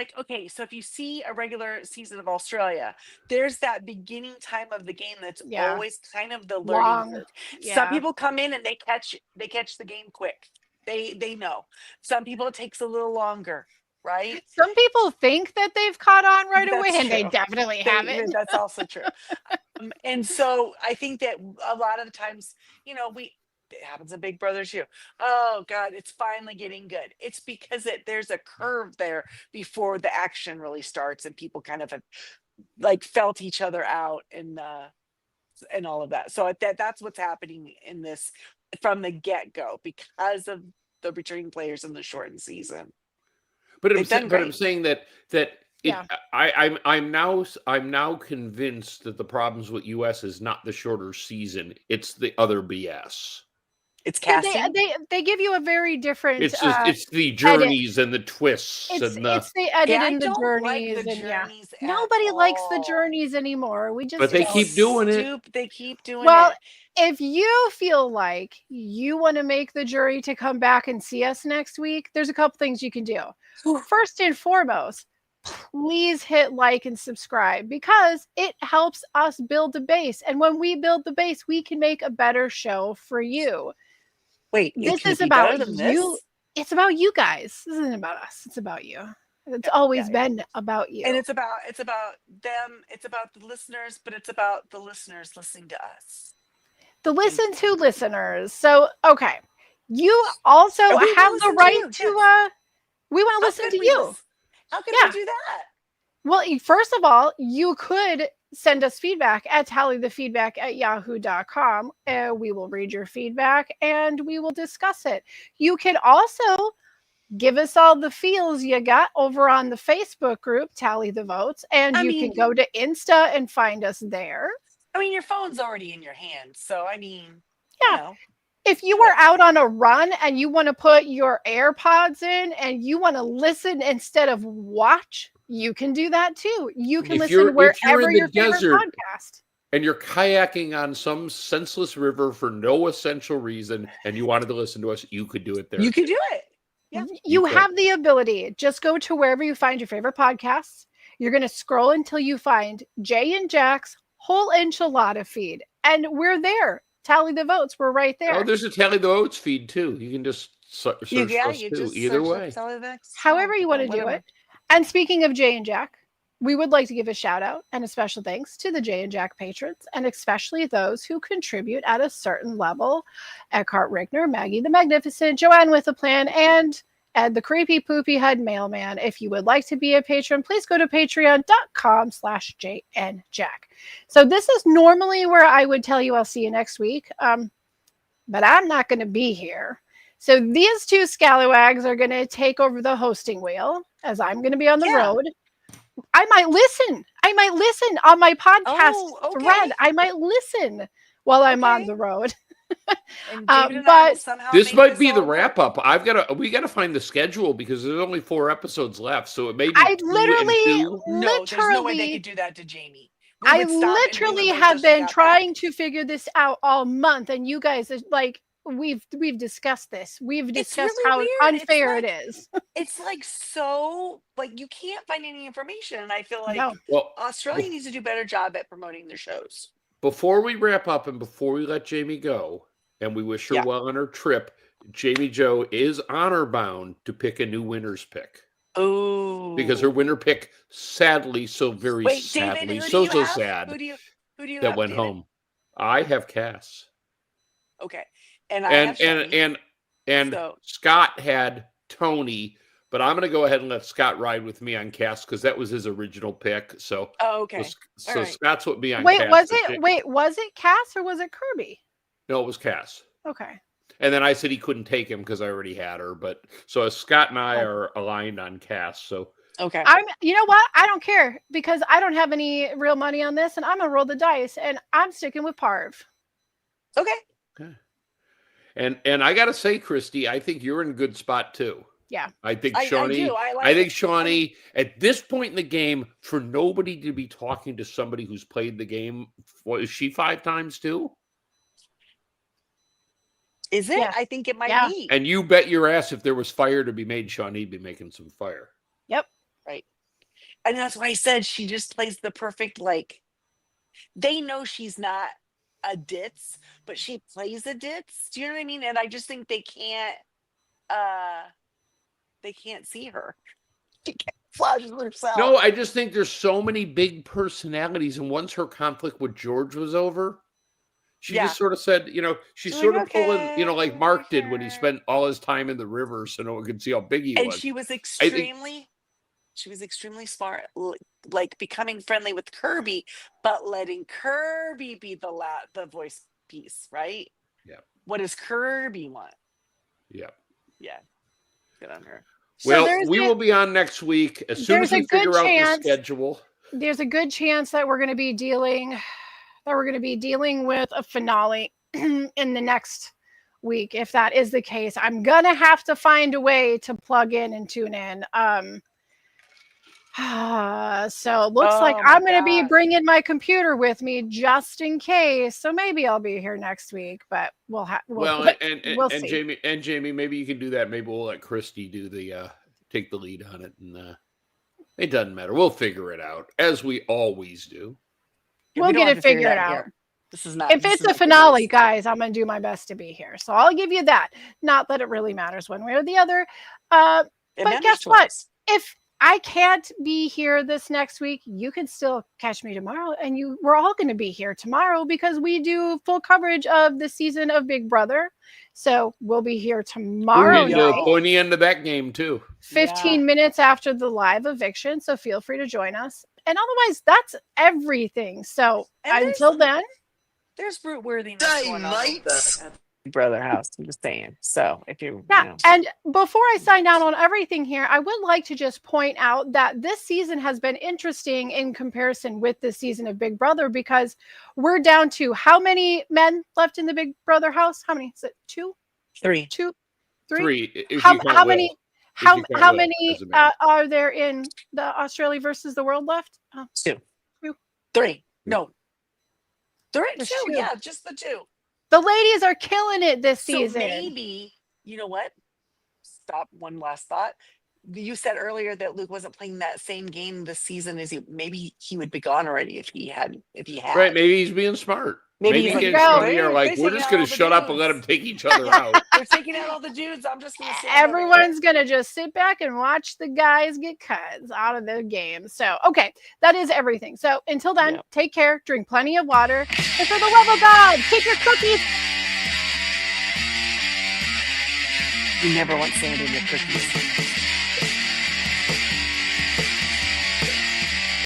so if you see a regular season of Australia, there's that beginning time of the game that's Yeah. always kind of the Long, learning curve. yeah. Some people come in and they catch the game quick. They know. Some people it takes a little longer. right? Some people think that they've caught on right away, That's and they true. definitely haven't. That's also true. And so I think that a lot of the times, it happens in Big Brother too. Oh God, it's finally getting good. It's because there's a curve there before the action really starts, and people kind of have like felt each other out and all of that. So that's what's happening in this from the get go because of the returning players in the shortened season. But They've done I'm great. saying that it. Yeah. I'm now convinced that the problems with US is not the shorter season; it's the other BS. It's Yeah, casting. they give you a very different It's the edit. journeys and the twists and the. It's the edit Yeah, I and the don't like journeys, the and yeah. journeys at Nobody likes the all. journeys anymore. We But just they don't. keep doing it. They keep doing Well, it. if you feel like you want to make the jury to come back and see us next week, there's a couple things you can do. First and foremost, please hit like and subscribe because it helps us build the base. And when we build the base, we can make a better show for you. Wait, This can it is be better about than you. this? It's about you guys. This isn't about us. It's about you. It's always been about you. And it's about them. It's about the listeners, but it's about the listeners listening to us. The listen to listeners. So, okay. You also And we have wanna the listen to right you, to yes. we want to How listen could to we you. How could Yeah. we do that? Well, first of all, you could send us feedback at tallythefeedback@yahoo.com. We will read your feedback and we will discuss it. You can also give us all the feels you got over on the Facebook group, Tally the Votes, and you can go to Insta and find us there. I mean, your phone's already in your hand, so I mean, Yeah. If you are out on a run and you want to put your AirPods in and you want to listen instead of watch, you can do that too. You can listen wherever your favorite podcast. And you're kayaking on some senseless river for no essential reason, and you wanted to listen to us, you could do it there. You could do it. Yeah. You have the ability. Just go to wherever you find your favorite podcasts. You're going to scroll until you find Jay and Jack's Whole Enchilada feed. And we're there. Tally the Votes. We're right there. Oh, there's a Tally the Votes feed too. You can just search for us too. Either way. However you want to do it. And speaking of Jay and Jack, we would like to give a shout out and a special thanks to the Jay and Jack patrons, and especially those who contribute at a certain level. Eckhart Rigner, Maggie the Magnificent, Joanne with a Plan, and Ed the Creepy Poopy Head Mailman. If you would like to be a patron, please go to patreon.com/JNJack. So this is normally where I would tell you I'll see you next week, but I'm not going to be here. So these two scalawags are going to take over the hosting wheel as I'm going to be on the road. I might listen on my podcast thread. I might listen while I'm on the road. But this might be the wrap up. We gotta find the schedule because there's only 4 episodes left. So it may be there's no way they could do that to Jamie. I literally have been trying to figure this out all month, and you guys like we've discussed this. We've discussed how unfair it is. It's like so like you can't find any information, and I feel like Australia needs to do a better job at promoting their shows. Before we wrap up and before we let Jamie go, and we wish her well on her trip, Jamie Joe is honor bound to pick a new winner's pick. Oh, because her winner pick, sadly, sadly, David, so sad, who do you that have, went David? home. I have Cass. Okay, and I have Shani. And Scott had Tony, but I'm going to go ahead and let Scott ride with me on Cass because that was his original pick. So, okay. So Scott's with me on Cass. Was it Cass or was it Kirby? No, it was Cass. Okay. And then I said he couldn't take him because I already had her. But so Scott and I are aligned on Cass. So okay. You know what? I don't care because I don't have any real money on this, and I'm gonna roll the dice, and I'm sticking with Parv. Okay. And I gotta say, Christy, I think you're in a good spot too. Yeah. I think Shawnee. I think Shawnee at this point in the game, for nobody to be talking to somebody who's played the game, is she 5 times too? Is it? Yeah. I think it might be. And you bet your ass if there was fire to be made, Shawnee'd be making some fire. Yep. Right. And that's why I said she just plays the perfect, like, they know she's not a ditz, but she plays a ditz. Do you know what I mean? And I just think they can't see her. camouflages herself. No, I just think there's so many big personalities, and once her conflict with George was over, she just sort of said, she's She's sort like, of pulling, like Mark did when he okay. spent all his time in the river so no one could see how big he And was. she was think- extremely smart, like becoming friendly with Kirby, but letting Kirby be the voice piece, right? Yeah. What does Kirby want? Yeah. Yeah. Good on her. Well, we will be on next week as soon as we figure out the schedule. There's a good chance that we're going to be dealing with a finale in the next week. If that is the case, I'm going to have to find a way to plug in and tune in. So it looks like I'm going to be bringing my computer with me just in case. So maybe I'll be here next week, but we'll see. Jamie, maybe you can do that. Maybe we'll let Christy do take the lead on it, and it doesn't matter. We'll figure it out as we always do. We'll get it figured out. This is not. If it's a finale, guys, I'm going to do my best to be here. So I'll give you that. Not that it really matters one way or the other. But guess what? If I can't be here this next week, you can still catch me tomorrow, and we're all going to be here tomorrow because we do full coverage of the season of Big Brother. So we'll be here tomorrow night. Going the end of that game too. 15 minutes after the live eviction. So feel free to join us. And otherwise, that's everything. So until then, there's root worthiness going on at the Big Brother house. I'm just saying. So if you and before I sign down on everything here, I would like to just point out that this season has been interesting in comparison with the season of Big Brother, because we're down to how many men left in the Big Brother house? How many? Is it 2? 3. 2? 3? 3. How many? How many are there in the Australia versus the world left? 2. 3. No. 3. 2. Yeah, just the 2. The ladies are killing it this season. So maybe, you know what? Stop. One last thought. You said earlier that Luke wasn't playing that same game this season as maybe he would be gone already if he had. Right. Maybe he's being smart. Maybe he's like, we're just going to shut up and let them take each other out. They're taking out all the dudes. I'm just going to say everyone's going to just sit back and watch the guys get cuts out of the game. So, okay, that is everything. So until then, take care, drink plenty of water, and for the love of God, keep your cookies. You never want sand in your cookies.